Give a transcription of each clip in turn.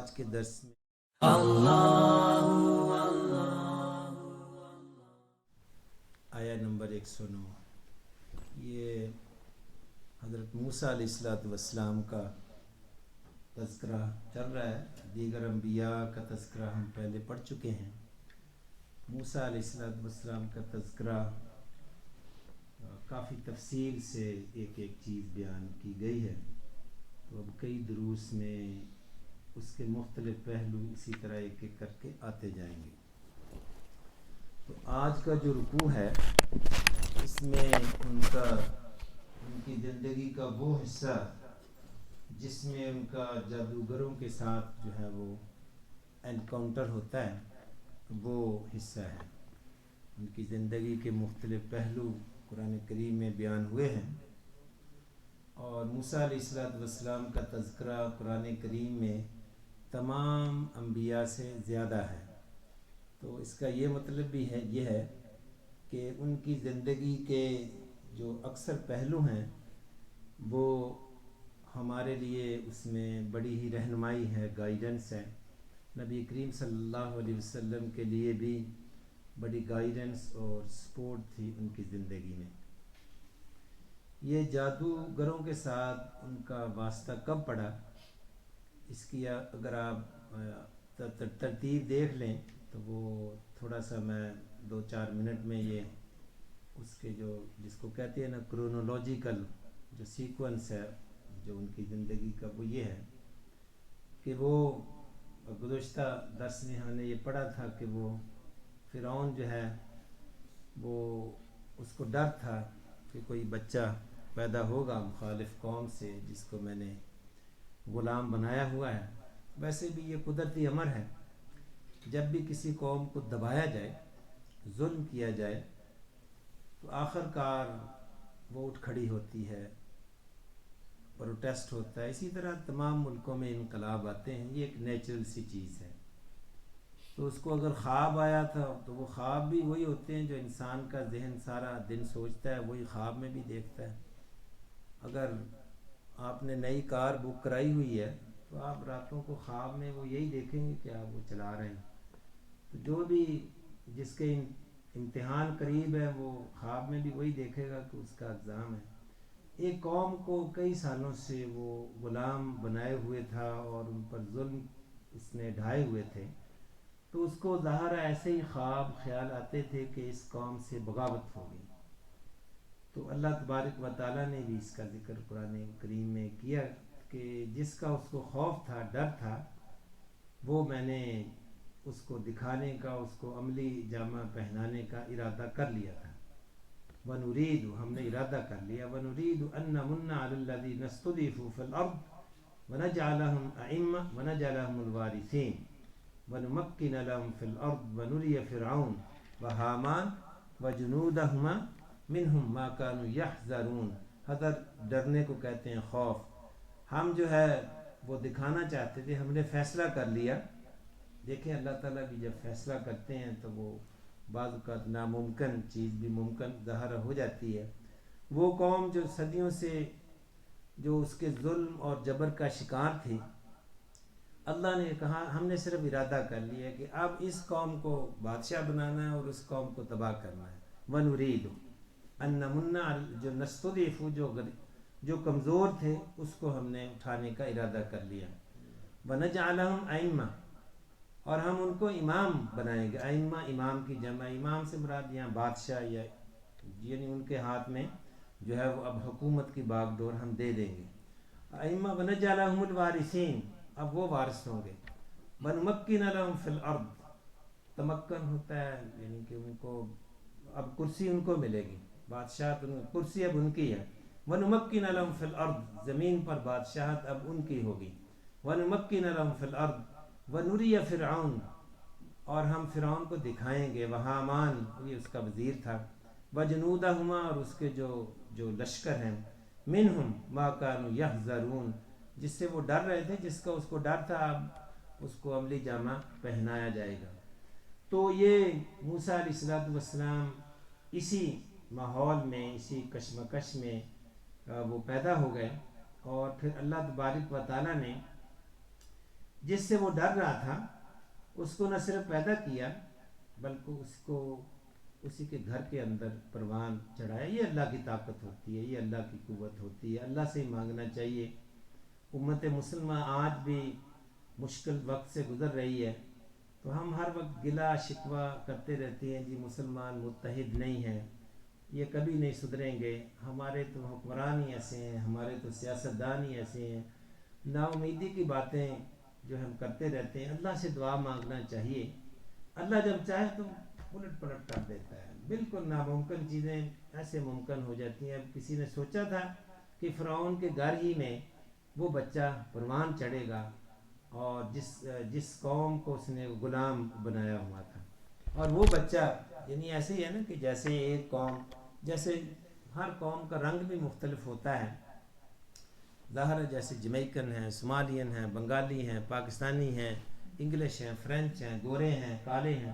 آج کے درس میں آیا نمبر 109، یہ حضرت موسیٰ علیہ السلام کا تذکرہ چل رہا ہے۔ دیگر انبیاء کا تذکرہ ہم پہلے پڑھ چکے ہیں۔ موسیٰ علیہ السلام کا تذکرہ کافی تفصیل سے ایک ایک چیز بیان کی گئی ہے، تو اب کئی دروس میں اس کے مختلف پہلو اسی طرح ایک ایک کر کے آتے جائیں گے۔ تو آج کا جو رکوع ہے اس میں ان کی زندگی کا وہ حصہ جس میں ان کا جادوگروں کے ساتھ جو ہے وہ انکاؤنٹر ہوتا ہے، وہ حصہ ہے۔ ان کی زندگی کے مختلف پہلو قرآن کریم میں بیان ہوئے ہیں، اور موسیٰ علیہ السلام کا تذکرہ قرآن کریم میں تمام انبیاء سے زیادہ ہے۔ تو اس کا یہ مطلب بھی ہے کہ ان کی زندگی کے جو اکثر پہلو ہیں وہ ہمارے لیے اس میں بڑی ہی رہنمائی ہے، گائیڈنس ہے۔ نبی کریم صلی اللہ علیہ وسلم کے لیے بھی بڑی گائیڈنس اور سپورٹ تھی ان کی زندگی میں۔ یہ جادوگروں کے ساتھ ان کا واسطہ کب پڑا، اس کی اگر آپ ترتیب دیکھ لیں تو وہ تھوڑا سا میں 2-4 منٹ میں یہ اس کے جس کو کہتے ہیں نا کرونولوجیکل جو سیکوینس ہے جو ان کی زندگی کا، وہ یہ ہے کہ وہ گزشتہ درس میں ہم نے یہ پڑھا تھا کہ وہ فرعون جو ہے وہ اس کو ڈر تھا کہ کوئی بچہ پیدا ہوگا مخالف قوم سے جس کو میں نے غلام بنایا ہوا ہے۔ ویسے بھی یہ قدرتی امر ہے، جب بھی کسی قوم کو دبایا جائے، ظلم کیا جائے، تو آخر کار وہ اٹھ کھڑی ہوتی ہے، پروٹیسٹ ہوتا ہے۔ اسی طرح تمام ملکوں میں انقلاب آتے ہیں، یہ ایک نیچرل سی چیز ہے۔ تو اس کو اگر خواب آیا تھا تو وہ خواب بھی وہی ہوتے ہیں جو انسان کا ذہن سارا دن سوچتا ہے، وہی خواب میں بھی دیکھتا ہے۔ اگر آپ نے نئی کار بک کرائی ہوئی ہے تو آپ راتوں کو خواب میں وہ یہی دیکھیں گے کہ آپ وہ چلا رہے ہیں۔ تو جو بھی جس کے امتحان قریب ہے وہ خواب میں بھی وہی دیکھے گا کہ اس کا ایگزام ہے۔ ایک قوم کو کئی سالوں سے وہ غلام بنائے ہوئے تھا اور ان پر ظلم اس نے ڈھائے ہوئے تھے، تو اس کو ظاہر ایسے ہی خواب خیال آتے تھے کہ اس قوم سے بغاوت ہوگی۔ تو اللہ تبارک و تعالیٰ نے بھی اس کا ذکر قرآن کریم میں کیا کہ جس کا اس کو خوف تھا، ڈر تھا، وہ میں نے اس کو دکھانے کا، اس کو عملی جامہ پہنانے کا ارادہ کر لیا تھا۔ وَنُرِيدُ، ہم نے ارادہ کر لیا، وَنُرِيدُ أَن نَّمُنَّ عَلَى الَّذِينَ اسْتُضْعِفُوا فِي الْأَرْضِ وَنَجْعَلَهُمْ أَئِمَّةً وَنَجْعَلَهُمُ الْوَارِثِينَ وَنُمَكِّنَ لَهُمْ فِي الْأَرْضِ وَنُرِيَ فِرْعَوْنَ وَهَامَانَ وَجُنُودَهُمَا مِنْهُمْ مَا كَانُوا يَحْذَرُونَ۔ حذر ڈرنے کو کہتے ہیں، خوف۔ ہم جو ہے وہ دکھانا چاہتے تھے، ہم نے فیصلہ کر لیا۔ دیکھیں اللہ تعالیٰ بھی جب فیصلہ کرتے ہیں تو وہ بعض اوقات ناممکن چیز بھی ممکن ظاہر ہو جاتی ہے۔ وہ قوم جو صدیوں سے جو اس کے ظلم اور جبر کا شکار تھی، اللہ نے کہا ہم نے صرف ارادہ کر لیا کہ اب اس قوم کو بادشاہ بنانا ہے اور اس قوم کو تباہ کرنا ہے۔ وَنُرِيدُ أَن نَّمُنَّ عَلَى جو نستضعف جو کمزور تھے اس کو ہم نے اٹھانے کا ارادہ کر لیا۔ وَنَجْعَلَهُمْ أَئِمَّةً، اور ہم ان کو امام بنائیں گے۔ ائمہ امام کی جمع، امام سے مراد یہاں بادشاہ، یا یعنی ان کے ہاتھ میں جو ہے وہ اب حکومت کی باغ ڈور ہم دے دیں گے۔ ائمہ وَنَجْعَلَهُمُ الْوَارِثِينَ، اب وہ وارث ہوں گے۔ وَنُمَكِّنَ لَهُمْ فِي الْأَرْضِ، تمکن ہوتا ہے یعنی کہ ان کو اب کرسی ان کو ملے گی، بادشاہت کرسی اب ان کی ہے۔ وَنُمَكِّنَ لَهُمْ فِي الْأَرْضِ، زمین پر بادشاہت اب ان کی ہوگی۔ وَنُمَكِّنَ لَهُمْ فِي الْأَرْضِ وَنُرِيَ فِرْعَوْنَ، اور ہم فرعون کو دکھائیں گے، وہامان، یہ اس کا وزیر تھا، وَجُنُودَهُمَا، اور اس کے جو لشکر ہیں، مِنْهُمْ مَا كَانُوا يَحْذَرُونَ، جس سے وہ ڈر رہے تھے، جس کا اس کو ڈر تھا، اب اس کو عملی جامہ پہنایا جائے گا۔ تو یہ موسیٰ علیہ السلام اسی ماحول میں، اسی کشمکش میں وہ پیدا ہو گئے، اور پھر اللہ تبارک و تعالیٰ نے جس سے وہ ڈر رہا تھا اس کو نہ صرف پیدا کیا بلکہ اس کو اسی کے گھر کے اندر پروان چڑھایا. یہ اللہ کی طاقت ہوتی ہے, یہ اللہ کی قوت ہوتی ہے, اللہ سے ہی مانگنا چاہیے. امت مسلمہ آج بھی مشکل وقت سے گزر رہی ہے, تو ہم ہر وقت گلا شکوہ کرتے رہتے ہیں جی مسلمان متحد نہیں ہیں, یہ کبھی نہیں سدھریں گے, ہمارے تو حکمران ہی ایسے ہیں, ہمارے تو سیاستدان ہی ایسے ہیں. نا امیدی کی باتیں جو ہم کرتے رہتے ہیں. اللہ سے دعا مانگنا چاہیے, اللہ جب چاہے تو الٹ پلٹ کر دیتا ہے. بالکل ناممکن چیزیں ایسے ممکن ہو جاتی ہیں. اب کسی نے سوچا تھا کہ فرعون کے گھر ہی میں وہ بچہ پروان چڑھے گا, اور جس قوم کو اس نے غلام بنایا ہوا تھا, اور وہ بچہ یعنی ایسے ہی ہے نا کہ جیسے ایک قوم, جیسے ہر قوم کا رنگ بھی مختلف ہوتا ہے. ظاہر ہے جیسے جمیکن ہیں, صومالین ہیں, بنگالی ہیں, پاکستانی ہیں, انگلش ہیں, فرینچ ہیں, گورے ہیں, کالے ہیں.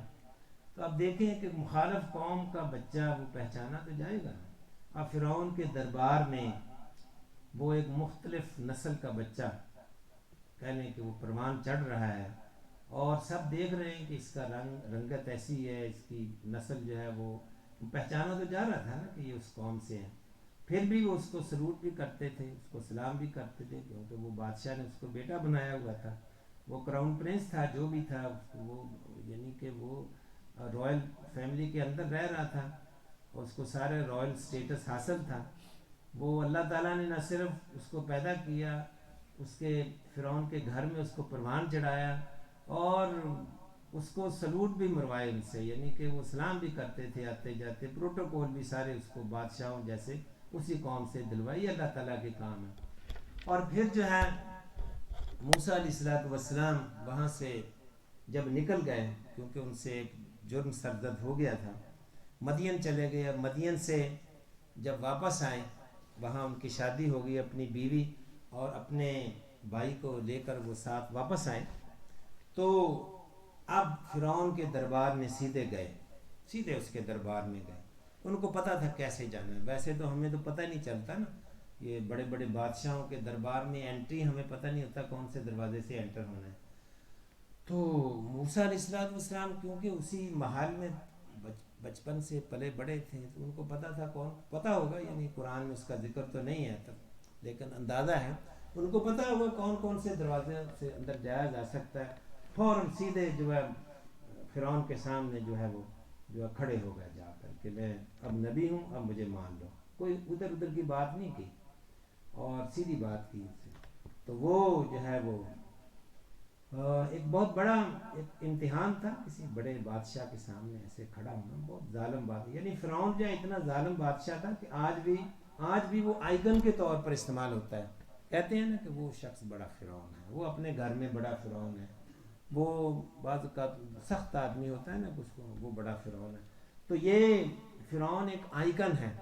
تو اب دیکھیں کہ مخالف قوم کا بچہ وہ پہچانا تو جائے گا. اب فرعون کے دربار میں وہ ایک مختلف نسل کا بچہ کہہ لیں کہ وہ پروان چڑھ رہا ہے, اور سب دیکھ رہے ہیں کہ اس کا رنگت ایسی ہے, اس کی نسل جو ہے وہ پہچانا تو جا رہا تھا نا کہ یہ اس قوم سے ہے. پھر بھی وہ اس کو سلوٹ بھی کرتے تھے, اس کو سلام بھی کرتے تھے, کیونکہ وہ بادشاہ نے اس کو بیٹا بنایا ہوا تھا. وہ کراؤن پرنس تھا, جو بھی تھا وہ, یعنی کہ وہ رائل فیملی کے اندر رہ رہا تھا, اور اس کو سارے رائل سٹیٹس حاصل تھا. وہ اللہ تعالیٰ نے نہ صرف اس کو پیدا کیا, اس کے فرعون کے گھر میں اس کو پروان چڑھایا, اور اس کو سلوٹ بھی مروائے ان سے, یعنی کہ وہ سلام بھی کرتے تھے آتے جاتے, پروٹوکول بھی سارے اس کو بادشاہوں جیسے اسی قوم سے دلوائی. اللہ تعالیٰ کے کام ہے. اور پھر جو ہے موسیٰ علیہ السلام وہاں سے جب نکل گئے, کیونکہ ان سے ایک جرم سرزد ہو گیا تھا, مدین چلے گئے. اب مدین سے جب واپس آئے, وہاں ان کی شادی ہو گئی, اپنی بیوی اور اپنے بھائی کو لے کر وہ ساتھ واپس آئے. تو اب فرعون کے دربار میں سیدھے گئے, سیدھے اس کے دربار میں گئے. ان کو پتہ تھا کیسے جانا ہے. ویسے تو ہمیں تو پتہ نہیں چلتا نا, یہ بڑے بڑے بادشاہوں کے دربار میں انٹری ہمیں پتہ نہیں ہوتا کون سے دروازے سے انٹر ہونا ہے. تو موسیٰ علیہ السلام کیونکہ اسی محل میں بچپن سے پلے بڑے تھے, تو ان کو پتہ تھا, کون پتہ ہوگا, یعنی قرآن میں اس کا ذکر تو نہیں ہے تب, لیکن اندازہ ہے ان کو پتہ ہوگا کون کون سے دروازے سے اندر جایا جا سکتا ہے. فوراً سیدھے جو ہے فرعون کے سامنے جو ہے وہ جو ہے کھڑے ہو گئے جا کر کہ میں اب نبی ہوں, اب مجھے مان لو. کوئی ادھر ادھر کی بات نہیں کی, اور سیدھی بات کی. تو وہ جو ہے وہ ایک بہت بڑا ایک امتحان تھا کسی بڑے بادشاہ کے سامنے ایسے کھڑا ہونا, بہت ظالم بات. یعنی فرعون جو ہے اتنا ظالم بادشاہ تھا کہ آج بھی وہ آئیکن کے طور پر استعمال ہوتا ہے. کہتے ہیں نا کہ وہ شخص بڑا فرعون ہے, وہ اپنے گھر میں بڑا فرعون ہے. وہ بعض کا سخت آدمی ہوتا ہے نا, اس کو وہ بڑا فرعون ہے. تو یہ فرعون ایک آئیکن ہے,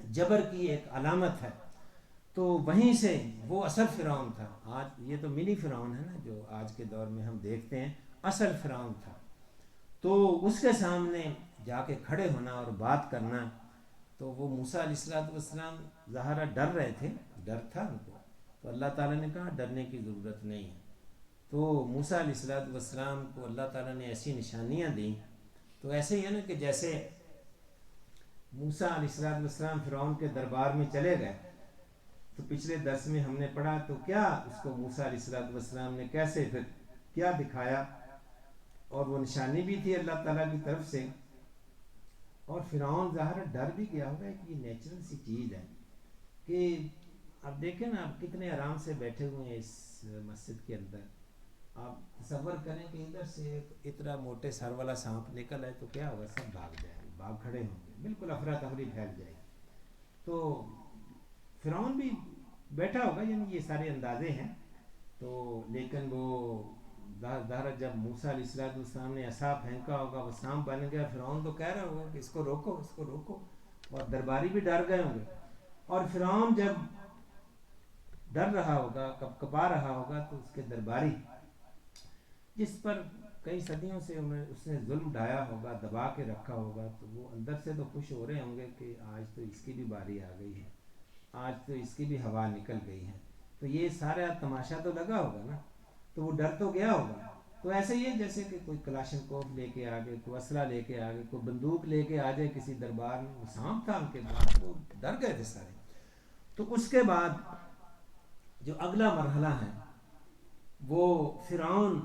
جبر کی ایک علامت ہے. تو وہیں سے وہ اصل فرعون تھا. آج یہ تو منی فرعون ہے نا جو آج کے دور میں ہم دیکھتے ہیں, اصل فرعون تھا. تو اس کے سامنے جا کے کھڑے ہونا اور بات کرنا, تو وہ موسیٰ علیہ السلام ظاہرہ ڈر رہے تھے, ڈر تھا ان کو. تو اللہ تعالیٰ نے کہا ڈرنے کی ضرورت نہیں ہے. تو موسیٰ علیہ السلام کو اللہ تعالیٰ نے ایسی نشانیاں دیں. تو ایسے ہی ہے نا کہ جیسے موسیٰ علیہ السلام فرعون کے دربار میں چلے گئے, تو پچھلے درس میں ہم نے پڑھا تو کیا اس کو موسیٰ علیہ السلام نے کیسے پھر کیا دکھایا, اور وہ نشانی بھی تھی اللہ تعالیٰ کی طرف سے. اور فرعون ظاہر ڈر بھی گیا ہوگا کہ یہ نیچرل سی چیز ہے کہ اب دیکھیں نا, آپ کتنے آرام سے بیٹھے ہوئے ہیں اس مسجد کے اندر. آپ تصور کریں کہ ادھر سے اتنا موٹے سر والا سانپ نکل ہے تو کیا ہوگا, سب بھاگ جائیں گے, بھاگ کھڑے ہوں گے, بالکل افراتفری پھیل جائے گی. تو فرعون بھی بیٹھا ہوگا, یعنی یہ سارے اندازے ہیں. تو لیکن وہ ظاہر جب موسیٰ علیہ السلام نے عصا پھینکا ہوگا, وہ سانپ بن گیا, فرعون تو کہہ رہا ہوگا کہ اس کو روکو, اس کو روکو, اور درباری بھی ڈر گئے ہوں گے. اور فرعون جب ڈر رہا ہوگا, کپا رہا ہوگا, تو اس کے درباری جس پر کئی صدیوں سے اس نے ظلم ڈھایا ہوگا, دبا کے رکھا ہوگا, تو وہ اندر سے تو خوش ہو رہے ہوں گے کہ آج تو اس کی بھی باری آ گئی ہے, آج تو اس کی بھی ہوا نکل گئی ہے. تو یہ سارا تماشا تو لگا ہوگا نا. تو وہ ڈر تو گیا ہوگا. تو ایسے ہی ہے جیسے کہ کوئی کلاشنکوف لے کے آگے، کوئی اسلحہ لے کے آگے، کوئی بندوق لے کے آ جائے کسی دربار میں. وہ سانپ تھا ان کے پاس، وہ ڈر گئے تھے سارے. تو اس کے بعد جو اگلا مرحلہ ہے وہ فرعون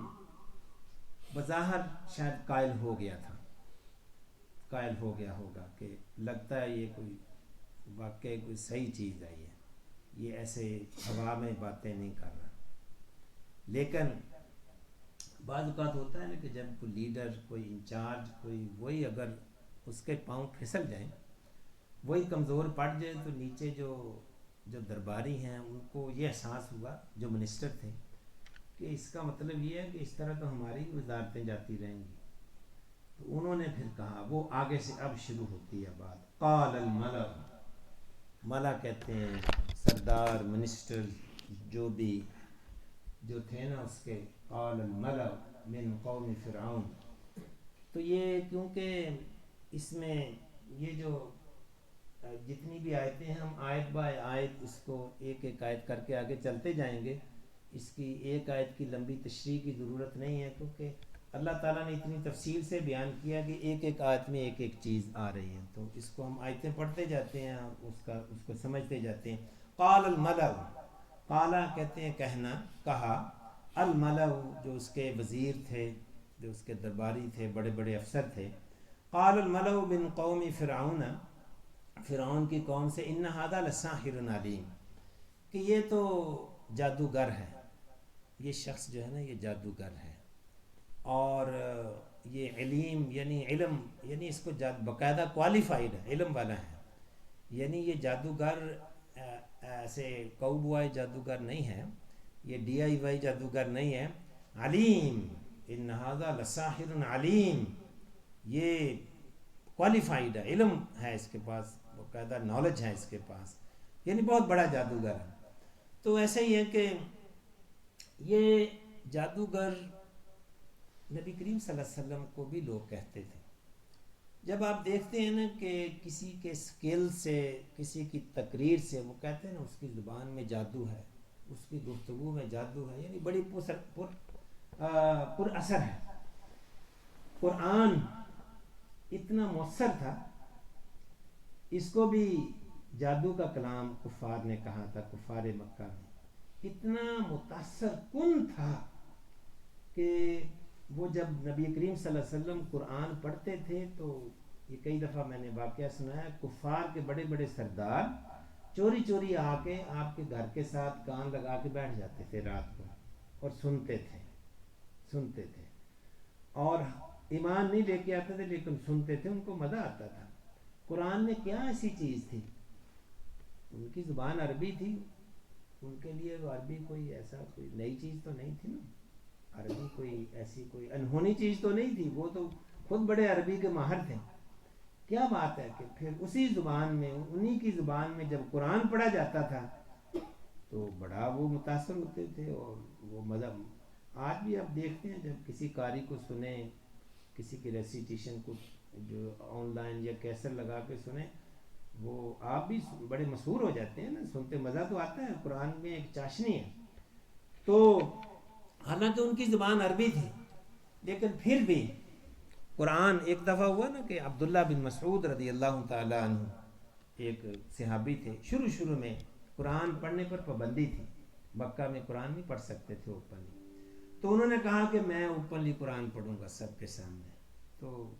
بظاہر شاید قائل ہو گیا تھا، قائل ہو گیا ہوگا کہ لگتا ہے یہ کوئی واقعی کوئی صحیح چیز ہے، یہ ایسے ہوا میں باتیں نہیں کر رہا. لیکن بعض اوقات ہوتا ہے نا کہ جب کوئی لیڈر، کوئی انچارج، کوئی وہی اگر اس کے پاؤں پھسل جائیں، وہی کمزور پڑ جائے، تو نیچے جو درباری ہیں ان کو یہ احساس ہوا، جو منسٹر تھے، کہ اس کا مطلب یہ ہے کہ اس طرح تو ہماری وزارتیں جاتی رہیں گی. تو انہوں نے پھر کہا، وہ آگے سے اب شروع ہوتی ہے بات. قال الملأ، ملا کہتے ہیں سردار، منسٹر، جو تھے نا اس کے. قال الملأ من قوم فرعون. تو یہ کیونکہ اس میں یہ جو جتنی بھی آیتیں ہیں، ہم آیت بائے آیت اس کو ایک ایک آیت کر کے آگے چلتے جائیں گے. اس کی ایک آیت کی لمبی تشریح کی ضرورت نہیں ہے، کیونکہ اللہ تعالیٰ نے اتنی تفصیل سے بیان کیا کہ ایک ایک آیت میں ایک ایک چیز آ رہی ہے. تو اس کو ہم آیتیں پڑھتے جاتے ہیں، اس کو سمجھتے جاتے ہیں. قال الملأ، قالا کہتے ہیں کہنا، کہا. الملأ جو اس کے وزیر تھے، جو اس کے درباری تھے، بڑے بڑے افسر تھے. قال الملأ من قوم فرعون، فرعون کی قوم سے. ان ھذا لساحر علیم، کہ یہ تو جادوگر ہے، یہ شخص جو ہے نا یہ جادوگر ہے. اور یہ علیم یعنی علم، یعنی اس کو باقاعدہ کوالیفائڈ ہے، علم والا ہے. یعنی یہ جادوگر ایسے کو بوائے جادوگر نہیں ہے، یہ ڈی آئی وائی جادوگر نہیں ہے. علیم، ان ھذا لساحر علیم، یہ کوالیفائڈ ہے، علم ہے اس کے پاس، باقاعدہ نالج ہے اس کے پاس، یعنی بہت بڑا جادوگر ہے. تو ایسے ہی ہے کہ یہ جادوگر نبی کریم صلی اللہ علیہ وسلم کو بھی لوگ کہتے تھے. جب آپ دیکھتے ہیں نا کہ کسی کے سکل سے، کسی کی تقریر سے، وہ کہتے ہیں نا اس کی زبان میں جادو ہے، اس کی گفتگو میں جادو ہے، یعنی بڑی پر اثر ہے. قرآن اتنا مؤثر تھا، اس کو بھی جادو کا کلام کفار نے کہا تھا، کفار مکہ میں. اتنا متاثر کن تھا کہ وہ جب نبی کریم صلی اللہ علیہ وسلم قرآن پڑھتے تھے تو یہ کئی دفعہ میں نے واقعہ سنایا، کفار کے بڑے بڑے سردار چوری چوری آ کے آپ کے گھر کے ساتھ کان لگا کے بیٹھ جاتے تھے رات کو اور سنتے تھے اور ایمان نہیں لے کے آتے تھے، لیکن سنتے تھے، ان کو مزہ آتا تھا. قرآن میں کیا ایسی چیز تھی؟ ان کی زبان عربی تھی، ان کے لیے وہ عربی کوئی ایسا کوئی نئی چیز تو نہیں تھی نا، عربی کوئی ایسی کوئی انہونی چیز تو نہیں تھی، وہ تو خود بڑے عربی کے ماہر تھے. کیا بات ہے کہ پھر اسی زبان میں، انہی کی زبان میں جب قرآن پڑھا جاتا تھا تو بڑا وہ متاثر ہوتے تھے اور وہ مزہ. آج بھی آپ دیکھتے ہیں جب کسی قاری کو سنیں، کسی کی ریسیٹیشن کو جو آن لائن یا کیسر لگا کے سنیں، وہ آپ بھی بڑے مسحور ہو جاتے ہیں نا، سنتے مزہ تو آتا ہے. قرآن میں ایک چاشنی ہے. تو حالانکہ ان کی زبان عربی تھی، لیکن پھر بھی قرآن، ایک دفعہ ہوا نا کہ عبداللہ بن مسعود رضی اللہ تعالیٰ عنہ ایک صحابی تھے، شروع میں قرآن پڑھنے پر پابندی تھی، مکہ میں قرآن نہیں پڑھ سکتے تھے اوپنلی. تو انہوں نے کہا کہ میں اوپنلی قرآن پڑھوں گا سب کے سامنے. تو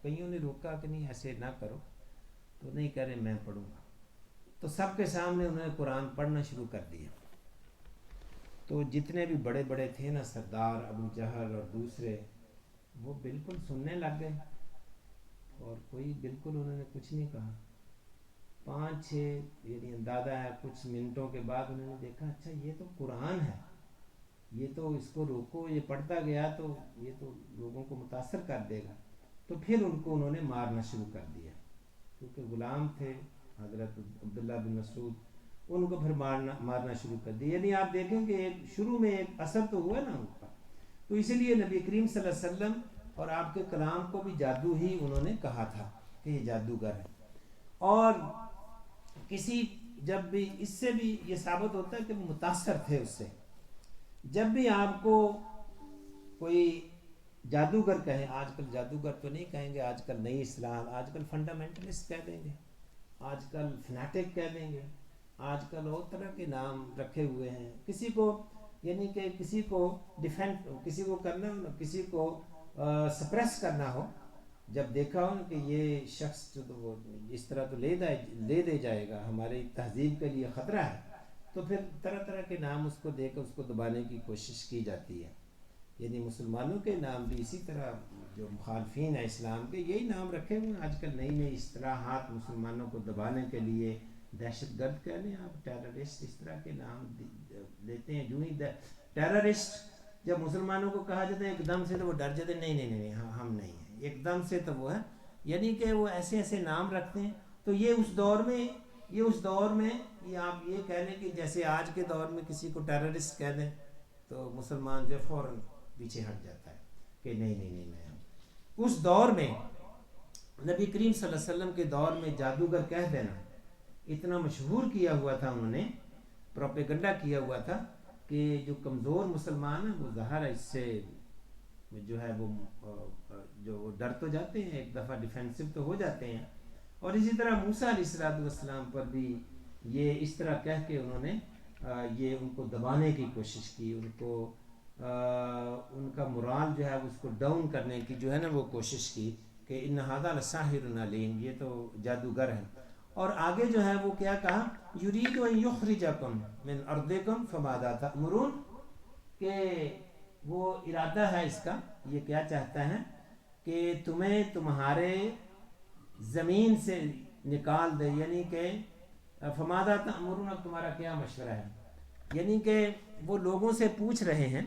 کئیوں نے روکا کہ نہیں ایسے نہ کرو، تو نہیں کہہ رہے میں پڑھوں گا. تو سب کے سامنے انہوں نے قرآن پڑھنا شروع کر دیا. تو جتنے بھی بڑے بڑے تھے نا سردار، ابو جہل اور دوسرے، وہ بالکل سننے لگ گئے اور کوئی بالکل انہوں نے کچھ نہیں کہا. 5-6 یعنی اندازہ ہے کچھ منٹوں کے بعد انہوں نے دیکھا اچھا یہ تو قرآن ہے، یہ تو اس کو روکو، یہ پڑھتا گیا تو یہ تو لوگوں کو متاثر کر دے گا. تو پھر ان کو انہوں نے مارنا شروع کر دیا، کیونکہ غلام تھے حضرت عبداللہ بن مسعود، ان کو پھر مارنا شروع کر دیا. یعنی آپ دیکھیں کہ شروع میں ایک اثر تو ہوا نا ان کا. تو اسی لیے نبی کریم صلی اللہ علیہ وسلم اور آپ کے کلام کو بھی جادو ہی انہوں نے کہا تھا کہ یہ جادوگر ہے. اور کسی جب بھی اس سے بھی یہ ثابت ہوتا ہے کہ متاثر تھے اس سے. جب بھی آپ کو کوئی جادوگر کہے، آج کل جادوگر تو نہیں کہیں گے، آج کل نئی اصطلاح، آج کل فنڈامنٹلسٹ کہہ دیں گے، آج کل فنیٹک کہہ دیں گے، آج کل اور طرح کے نام رکھے ہوئے ہیں کسی کو، یعنی کہ کسی کو ڈیفینڈ، کسی کو کرنا ہو، کسی کو سپریس کرنا ہو، جب دیکھا ہو کہ یہ شخص جو تو وہ اس طرح تو لے دے جائے گا، ہماری تہذیب کے لیے خطرہ ہے، تو پھر طرح طرح کے نام اس کو دے کر اس کو دبانے کی کوشش کی جاتی ہے۔ یعنی مسلمانوں کے نام بھی اسی طرح، جو مخالفین ہیں اسلام کے، یہی نام رکھے ہوئے ہیں آج کل، نئی نئی اصطلاحات مسلمانوں کو دبانے کے لیے، دہشت گرد کہہ لیں آپ، ٹیررسٹ، اس طرح کے نام لیتے ہیں۔ جو ہی ٹیررسٹ جب مسلمانوں کو کہا جاتا ہے ایک دم سے تو وہ ڈر جاتے ہیں، نہیں نہیں نہیں ہم نہیں ہیں، ایک دم سے تو وہ ہے، یعنی کہ وہ ایسے ایسے نام رکھتے ہیں۔ تو یہ اس دور میں یہ آپ یہ کہہ لیں کہ جیسے آج کے دور میں کسی کو ٹیررسٹ کہہ دیں تو مسلمان جو فوراً پیچھے ہٹ جاتا ہے کہ نہیں نہیں نہیں میں، اس دور میں نبی کریم صلی اللہ علیہ وسلم کے دور میں جادوگر کہہ دینا اتنا مشہور کیا ہوا تھا، انہوں نے پروپیگنڈا کیا ہوا تھا کہ جو کمزور مسلمان ہیں وہ ظاہر اس سے جو ہے وہ جو ڈر تو جاتے ہیں، ایک دفعہ ڈیفینسو تو ہو جاتے ہیں۔ اور اسی طرح موسیٰ علیہ السلام پر بھی یہ اس طرح کہہ کے انہوں نے یہ ان کو دبانے کی کوشش کی، ان کو ان کا مرال جو ہے اس کو ڈاؤن کرنے کی جو ہے نا وہ کوشش کی کہ ان ھذا لساحر علیم، یہ تو جادوگر ہیں۔ اور آگے جو ہے وہ کیا کہا، یرید ان یخرجکم من ارضکم فماذا تأمرون، کہ وہ ارادہ ہے اس کا، یہ کیا چاہتا ہے کہ تمہیں تمہارے زمین سے نکال دے، یعنی کہ فماذا تأمرون، اب تمہارا کیا مشورہ ہے، یعنی کہ وہ لوگوں سے پوچھ رہے ہیں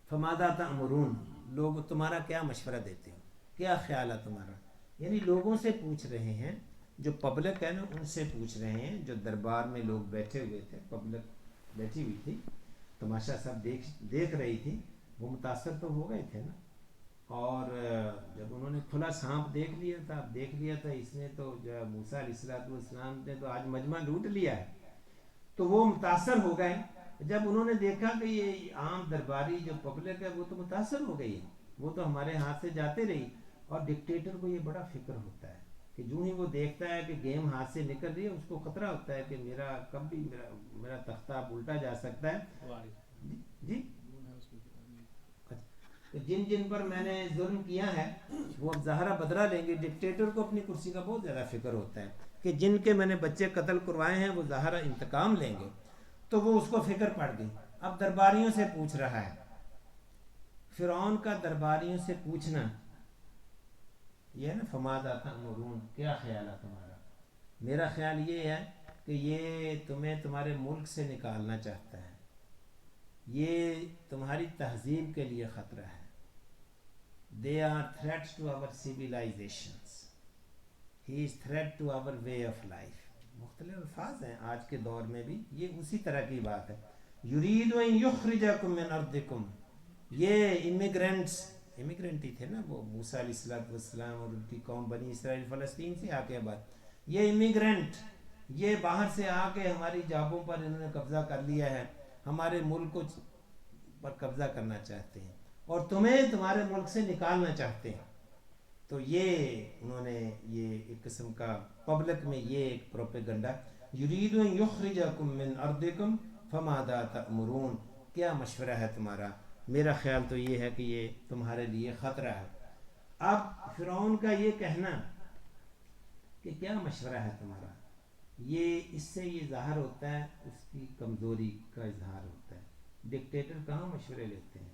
فماذا تأمرون، لوگ تمہارا کیا مشورہ دیتے ہو، کیا خیال ہے تمہارا، یعنی لوگوں سے پوچھ رہے ہیں، جو پبلک ہے نا ان سے پوچھ رہے ہیں، جو دربار میں لوگ بیٹھے ہوئے تھے، پبلک بیٹھی ہوئی تھی، تماشا سب دیکھ رہی تھی، وہ متاثر تو ہو گئے تھے نا۔ اور جب انہوں نے کھلا سانپ دیکھ لیا تھا اس نے تو جو ہے موسیٰ علیہ السلام نے تو آج مجمع لوٹ لیا ہے، تو وہ متاثر ہو گئے۔ جب انہوں نے دیکھا کہ یہ عام درباری جو پبلک ہے وہ تو متاثر ہو گئی ہے، وہ تو ہمارے ہاتھ سے جاتے رہی، اور ڈکٹیٹر کو یہ بڑا فکر ہوتا ہے کہ جو ہی وہ دیکھتا ہے کہ گیم ہاتھ سے نکل رہی ہے، اس کو خطرہ ہوتا ہے کہ میرا کب بھی میرا تختہ الٹا جا سکتا ہے۔ جی جن جن پر میں نے ظلم کیا ہے وہ اب ظاہرہ بدلہ لیں گے۔ ڈکٹیٹر کو اپنی کرسی کا بہت زیادہ فکر ہوتا ہے کہ جن کے میں نے بچے قتل کروائے ہیں وہ ظاہرہ انتقام لیں گے، تو وہ اس کو فکر پڑ گئی۔ اب درباریوں سے پوچھ رہا ہے، فرعون کا درباریوں سے پوچھنا یہ ہے نا فماذا تأمرون، کیا خیال ہے تمہارا، میرا خیال یہ ہے کہ یہ تمہیں تمہارے ملک سے نکالنا چاہتا ہے، یہ تمہاری تہذیب کے لیے خطرہ ہے، they are threats to our civilizations, he is threat to our way of life۔ مختلف الفاظ ہیں آج کے دور میں بھی، یہ اسی طرح کی بات ہے۔ یرید ان یخرجکم من ارضکم، یہ امیگرینٹ ہی تھے نا وہ موسیٰ علیہ السلام اور ان کی قوم بنی اسرائیل، فلسطین سے آ کے بعد یہ امیگرینٹ، یہ باہر سے آ کے ہماری جابوں پر انہوں نے قبضہ کر لیا ہے، ہمارے ملک پر قبضہ کرنا چاہتے ہیں اور تمہیں تمہارے ملک سے نکالنا چاہتے ہیں۔ تو یہ انہوں نے یہ ایک قسم کا پبلک میں یہ ایک پروپیگنڈا، یرید ان یخرجکم من ارضکم فماذا تأمرون، کیا مشورہ ہے تمہارا، میرا خیال تو یہ ہے کہ یہ تمہارے لیے خطرہ ہے۔ اب فرعون کا یہ کہنا کہ کیا مشورہ ہے تمہارا، یہ اس سے یہ ظاہر ہوتا ہے اس کی کمزوری کا اظہار ہوتا ہے۔ ڈکٹیٹر کہاں مشورے لیتے ہیں،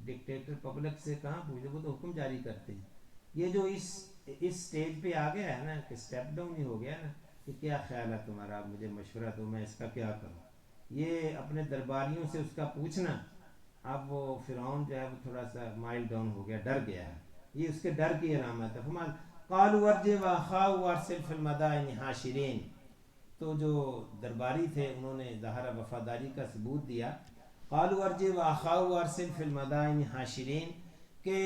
ڈکٹیٹر پبلک سے کہاں پوچھتے، وہ تو حکم جاری کرتے ہیں۔ یہ جو اس سٹیج پہ آ گیا ہے نا کہ سٹیپ ڈاؤن ہی ہو گیا نا کہ کیا خیال ہے تمہارا، مجھے مشورہ دو میں اس کا کیا کروں، یہ اپنے درباریوں سے اس کا پوچھنا۔ اب وہ فرعون جو ہے وہ تھوڑا سا مائل ڈاؤن ہو گیا، ڈر گیا ہے، یہ اس کے ڈر کی علامت ہے۔ فمان قالوا ارجع واخاه وارسل في المدائن حاشرین، تو جو درباری تھے انہوں نے ظاہرہ وفاداری کا ثبوت دیا، قالوا ارجع واخاه وارسل في المدائن حاشرین، کہ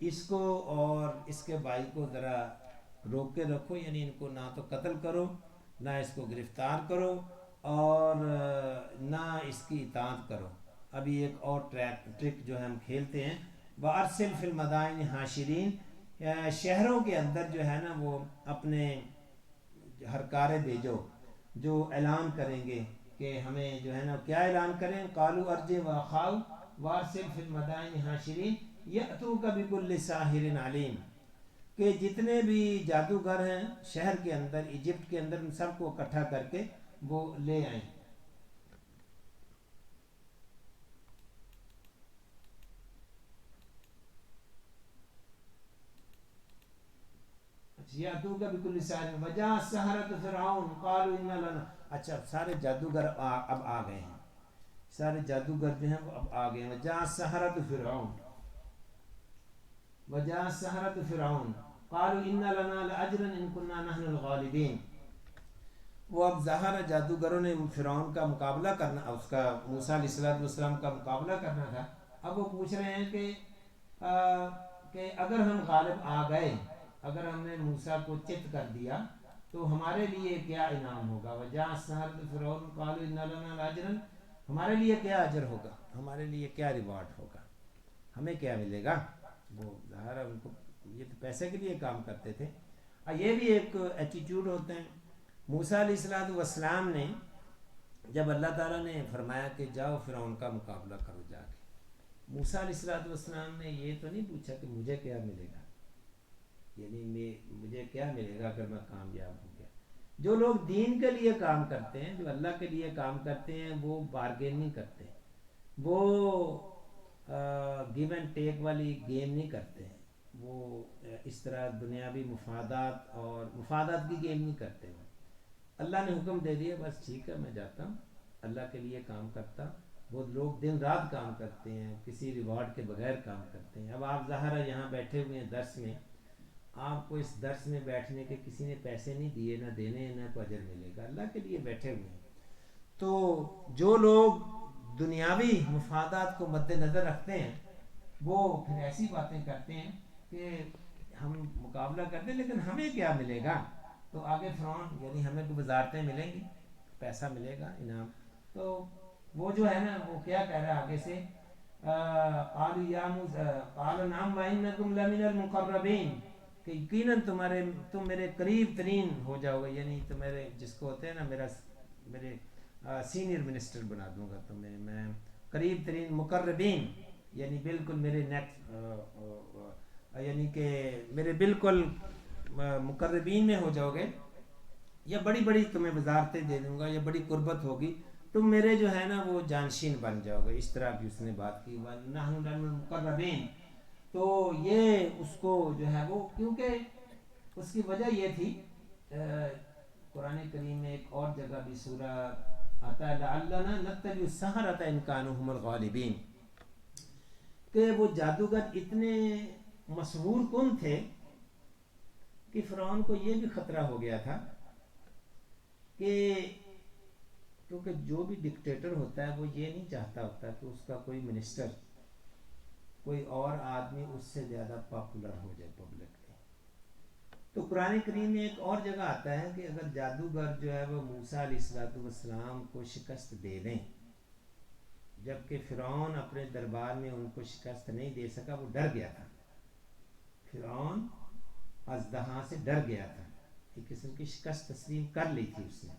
اس کو اور اس کے بھائی کو ذرا روک کے رکھو، یعنی ان کو نہ تو قتل کرو، نہ اس کو گرفتار کرو، اور نہ اس کی اطاعت کرو، ابھی ایک اور ٹرک جو ہے ہم کھیلتے ہیں، وَأَرْسِلْ فِي الْمَدَائِنِ حَاشِرِينَ، شہروں کے اندر جو ہے نا وہ اپنے ہرکارے بھیجو جو اعلان کریں گے کہ ہمیں جو ہے نا کیا اعلان کریں، قالوا ارجع واخاؤ وارسل فی المدائن حاشرین یاتوک بکل ساحر علیم، کہ جتنے بھی جادوگر ہیں شہر کے اندر، ایجپٹ کے اندر، ان سب کو اکٹھا کر کے وہ لے آئیں۔ یاتوک بکل ساحر وجاء السحرۃ فرعون قالوا ان لنا، اچھا سارے جادوگر اب آ گئے ہیں، سارے جادوگر جو ہیں وہ اب آ گئے ہیں۔ وجاء السحرۃ فرعون، وجاء السحرۃ فرعون قالوا ان لنا لاجرا ان كنا نحن الغالبین، وہ اب ظاہر جادوگروں نے فرعون کا مقابلہ کرنا، اس کا موسیٰ علیہ السلام کا مقابلہ کرنا تھا۔ اب وہ پوچھ رہے ہیں کہ اگر ہم غالب آ گئے، اگر ہم نے موسیٰ کو چت کر دیا تو ہمارے لیے کیا انعام ہوگا۔ وجاء السحرۃ فرعون قالوا ان لنا لاجرا، ہمارے لیے کیا اجر ہوگا، ہمارے لیے کیا ریوارڈ ہوگا، ہمیں کیا ملے گا۔ وہ ظاہر ان کو یہ تو پیسے کے لیے کام کرتے تھے۔ یہ بھی ایک ایٹیٹیوڈ ہوتے ہیں۔ موسیٰ علیہ السلام نے جب اللہ تعالیٰ نے فرمایا کہ جاؤ فرعون کا مقابلہ کرو جا کے، موسیٰ علیہ السلام نے یہ تو نہیں پوچھا کہ مجھے کیا ملے گا، یعنی مجھے کیا ملے گا اگر میں کامیاب ہو گیا۔ جو لوگ دین کے لیے کام کرتے ہیں، جو اللہ کے لیے کام کرتے ہیں، وہ بارگین نہیں کرتے، وہ گیو اینڈ ٹیک والی گیم نہیں کرتے ہیں، وہ اس طرح دنیاوی مفادات اور مفادات کی گیم نہیں کرتے ہیں۔ اللہ نے حکم دے دیا بس ٹھیک ہے میں جاتا ہوں، اللہ کے لیے کام کرتا ہوں۔ وہ لوگ دن رات کام کرتے ہیں، کسی ریوارڈ کے بغیر کام کرتے ہیں۔ اب آپ ظاہر یہاں بیٹھے ہوئے ہیں درس میں، آپ کو اس درس میں بیٹھنے کے کسی نے پیسے نہیں دیے، نہ دینے نہ کو اجر ملے گا، اللہ کے لیے بیٹھے ہوئے ہیں۔ تو جو لوگ دنیاوی مفادات کو مد نظر رکھتے ہیں وہ پھر ایسی باتیں کرتے ہیں کہ ہم مقابلہ کرتے ہیں لیکن ہمیں کیا ملے گا۔ تو آگے فرعون یعنی ہمیں تو وزارتیں ملیں گی، پیسہ ملے گا انعام، تو وہ جو ہے نا وہ کیا کہہ رہا ہے آگے سے، قالوا یا موسیٰ قال نعم وانکم لمن المقربین، کہ یقیناً تم میرے قریب ترین ہو جاؤ گے، یعنی تو میرے جس کو ہوتے ہیں نا میرے سینئر منسٹر بنا دوں گا تمہیں میں، قریب ترین مقربین یعنی بالکل میرے نیکسٹ، یعنی کہ میرے بالکل مقربین میں ہو جاؤ گے، یا بڑی بڑی تمہیں وزارتیں دے دوں گا، یا بڑی قربت ہوگی، تم میرے جو ہے نا وہ جانشین بن جاؤ گے۔ اس طرح بھی اس نے بات کی، وَنَحْنُ لَمِنَ الْمُقَرَّبِينَ۔ تو یہ اس کو جو ہے وہ، کیونکہ اس کی وجہ یہ تھی، قرآن کریم میں ایک اور جگہ بھی سورہ آتا ہے لَعَلَّنَا نَتَّبِعُ السَّحَرَةَ إِن كَانُوا هُمُ الْغَالِبِينَ، کہ وہ جادوگر اتنے مسحور کن تھے کہ فرعون کو یہ بھی خطرہ ہو گیا تھا کہ کیونکہ جو بھی ڈکٹیٹر ہوتا ہے وہ یہ نہیں چاہتا ہوتا کہ اس کا کوئی منسٹر، کوئی اور آدمی اس سے زیادہ پاپولر ہو جائے پبلک میں۔ تو قرآن کریم میں ایک اور جگہ آتا ہے کہ اگر جادوگر جو ہے وہ موسیٰ علیہ السلام کو شکست دے دیں، جبکہ فرعون اپنے دربار میں ان کو شکست نہیں دے سکا، وہ ڈر گیا تھا، فرعون اژدہا سے ڈر گیا تھا، ایک قسم کی شکست تسلیم کر لی تھی اس نے،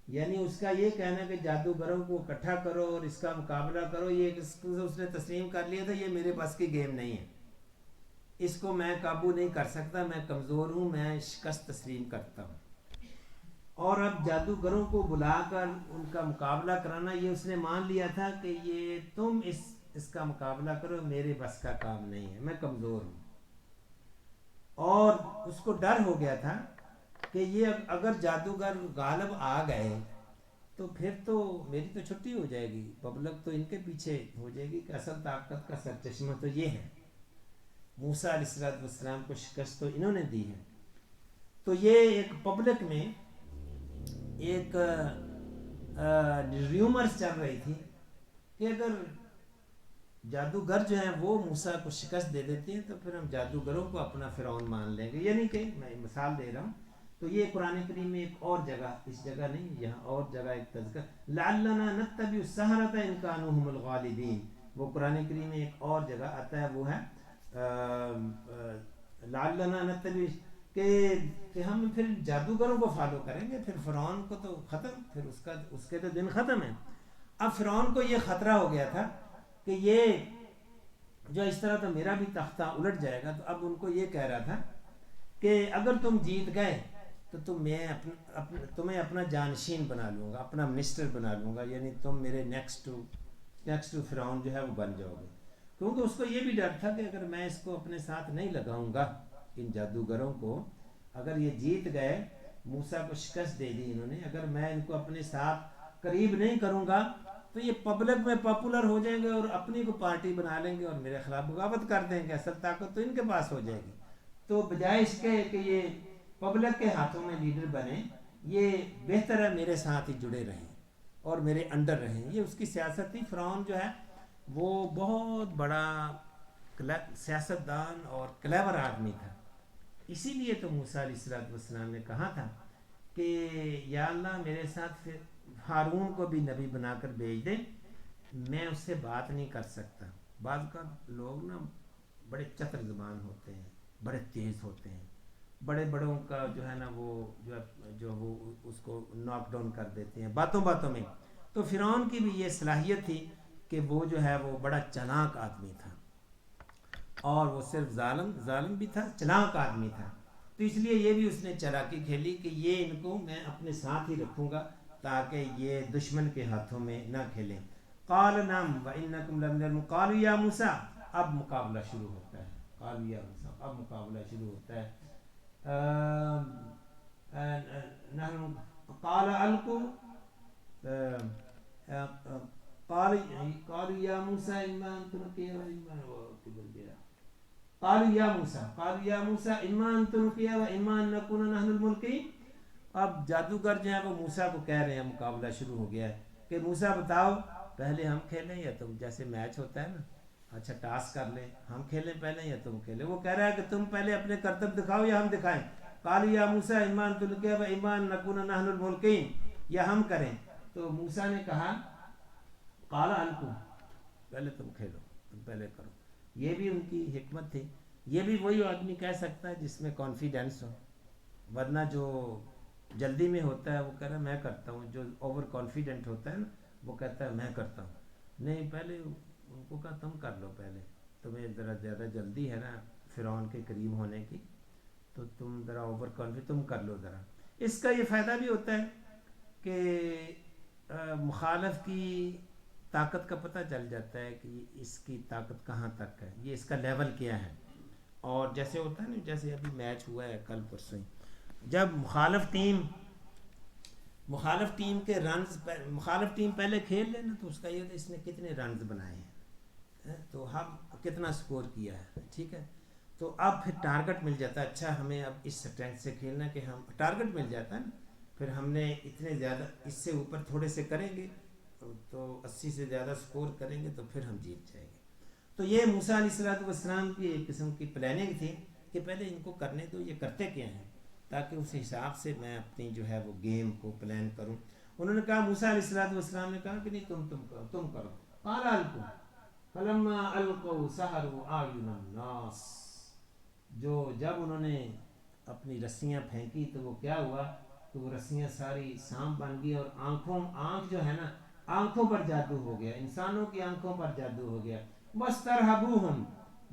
یعنی اس کا یہ کہنا کہ جادوگروں کو اکٹھا کرو اور اس کا مقابلہ کرو، یہ اس نے تسلیم کر لیا تھا، یہ میرے بس کی گیم نہیں ہے، اس کو میں قابو نہیں کر سکتا، میں کمزور ہوں، میں شکست تسلیم کرتا ہوں۔ اور اب جادوگروں کو بلا کر ان کا مقابلہ کرانا، یہ اس نے مان لیا تھا کہ یہ تم اس کا مقابلہ کرو، میرے بس کا کام نہیں ہے، میں کمزور ہوں۔ اور اس کو ڈر ہو گیا تھا کہ یہ اگر جادوگر غالب آ گئے تو پھر تو میری تو چھٹی ہو جائے گی، پبلک تو ان کے پیچھے ہو جائے گی کہ اصل طاقت کا سرچشمہ تو یہ ہے، موسیٰ علیہ السلام کو شکست تو انہوں نے دی ہے۔ تو یہ ایک پبلک میں ایک ریومرز چل رہی تھی کہ اگر جادوگر جو ہیں وہ موسیٰ کو شکست دے دیتے ہیں تو پھر ہم جادوگروں کو اپنا فرعون مان لیں گے، یعنی کہ میں مثال دے رہا ہوں تو یہ قرآن کریم میں ایک اور جگہ، اس جگہ نہیں، یہاں اور جگہ ایک تذکر لعلنا نتبع السحرۃ ان كانوا هم الغالبین، وہ قرآن کریم میں ایک اور جگہ آتا ہے، وہ ہے لعلنا نتبع کہ ہم پھر جادوگروں کو فالو کریں گے، پھر فرعون کو تو ختم، پھر اس کے تو دن ختم ہیں۔ اب فرعون کو یہ خطرہ ہو گیا تھا کہ یہ جو اس طرح تو میرا بھی تختہ الٹ جائے گا، تو اب ان کو یہ کہہ رہا تھا کہ اگر تم جیت گئے تو تمہیں اپنا جانشین بنا لوں گا، اپنا منسٹر بنا لوں گا، یعنی تم میرے نیکسٹ ٹو فرعون جو ہے وہ بن جاؤ گے، کیونکہ اس کو یہ بھی ڈر تھا کہ اگر میں اس کو اپنے ساتھ نہیں لگاؤں گا، ان جادوگروں کو، اگر یہ جیت گئے، موسیٰ کو شکست دے دی انہوں نے، اگر میں ان کو اپنے ساتھ قریب نہیں کروں گا تو یہ پبلک میں پاپولر ہو جائیں گے اور اپنی کو پارٹی بنا لیں گے اور میرے خلاف بغاوت کر دیں گے، اصل طاقت تو ان کے پاس ہو جائے گی۔ تو بجائے اس کے کہ یہ پبلک کے ہاتھوں میں لیڈر بنے، یہ بہتر ہے میرے ساتھ ہی جڑے رہیں اور میرے انڈر رہیں۔ یہ اس کی سیاست تھی۔ فرعون جو ہے وہ بہت بڑا سیاست دان اور کلیور آدمی تھا، اسی لیے تو موسیٰ علیہ السلام نے کہا تھا کہ یا اللہ میرے ساتھ پھر ہارون کو بھی نبی بنا کر بھیج دے، میں اس سے بات نہیں کر سکتا۔ بعض کا لوگ نا بڑے چتر زبان ہوتے ہیں، بڑے تیز ہوتے ہیں، بڑے بڑوں کا جو ہے نا وہ جو وہ اس کو ناک ڈاؤن کر دیتے ہیں باتوں باتوں میں۔ تو فرعون کی بھی یہ صلاحیت تھی کہ وہ جو ہے وہ بڑا چلاک آدمی تھا، اور وہ صرف ظالم بھی تھا، چلاک آدمی تھا، تو اس لیے یہ بھی اس نے چلاکی کھیلی کہ یہ ان کو میں اپنے ساتھ ہی رکھوں گا تاکہ یہ دشمن کے ہاتھوں میں نہ کھیلیں۔ قال نعم وانکم لمن المرسلین، قالوا یا موسیٰ، اب مقابلہ شروع ہوتا ہے، قالوا یا موسیٰ، اب مقابلہ شروع ہوتا ہے۔ نحن قال القوا، قالوا یا موسیٰ اما ان تلقی قالوا یا موسیٰ اما ان تلقی و اما ان نکون نحن الملقین۔ اب جادوگر جو ہیں وہ موسیٰ کو کہہ رہے ہیں، مقابلہ شروع ہو گیا ہے کہ موسیٰ بتاؤ پہلے ہم کھیلیں یا تم، جیسے میچ ہوتا ہے نا، اچھا ٹاس کر لیں، ہم کھیلیں پہلے یا تم کھیلیں۔ وہ کہہ رہا ہے کہ تم پہلے اپنے کرتب دکھاؤ یا ہم دکھائیں۔ قالوا یا موسیٰ اما ان تلقی و اما ان نکون نحن الملقین، یا ہم کریں۔ تو موسیٰ نے کہا قال القوا، پہلے تم کھیلو، تم پہلے کرو۔ یہ بھی ان کی حکمت تھی۔ یہ بھی وہی آدمی کہہ سکتا ہے جس میں کانفیڈنس ہو، ورنہ جو جلدی میں ہوتا ہے وہ کہہ رہا ہے میں کرتا ہوں، جو اوور کانفیڈنٹ ہوتا ہے نا وہ کہتا ہے میں کرتا ہوں۔ نہیں، پہلے ان کو کہا تم کر لو، پہلے تمہیں ذرا زیادہ جلدی ہے نا فرعون کے قریب ہونے کی، تو تم ذرا اوور کانفیڈنٹ، تم کر لو ذرا۔ اس کا یہ فائدہ بھی ہوتا ہے کہ مخالف کی طاقت کا پتہ چل جاتا ہے کہ اس کی طاقت کہاں تک ہے، یہ اس کا لیول کیا ہے۔ اور جیسے ہوتا ہے نا، جیسے ابھی میچ ہوا ہے کل پرسوں ہی، جب مخالف ٹیم پہلے کھیل لینا تو اس کا یہ اس نے کتنے رنز بنائے ہیں، تو ہم کتنا سکور کیا ہے، ٹھیک ہے، تو اب پھر ٹارگٹ مل جاتا ہے، اچھا ہمیں اب اس اسٹرینتھ سے کھیلنا کہ ہم ٹارگٹ مل جاتا ہے نا، پھر ہم نے اتنے زیادہ اس سے اوپر تھوڑے سے کریں گے تو 80 سے زیادہ سکور کریں گے تو پھر ہم جیت جائیں گے۔ تو یہ موسیٰ علیہ السلام کی ایک قسم کی پلاننگ تھی کہ پہلے ان کو کرنے دو، یہ کرتے کیا ہیں، تاکہ اس حساب سے میں اپنی جو ہے وہ گیم کو پلان کروں۔ انہوں نے کہا، موسیٰ علیہ السلام نے کہا کہ نہیں تم کرو۔ قال القوا فلما القوا سحروا اعین الناس، جب انہوں نے اپنی رسیاں پھینکی تو وہ کیا ہوا کہ وہ رسیاں ساری سانپ بن گئی، اور آنکھ جو ہے نا، آنکھوں پر جادو ہو گیا، انسانوں کی آنکھوں پر جادو ہو گیا۔ واسترہبوہم،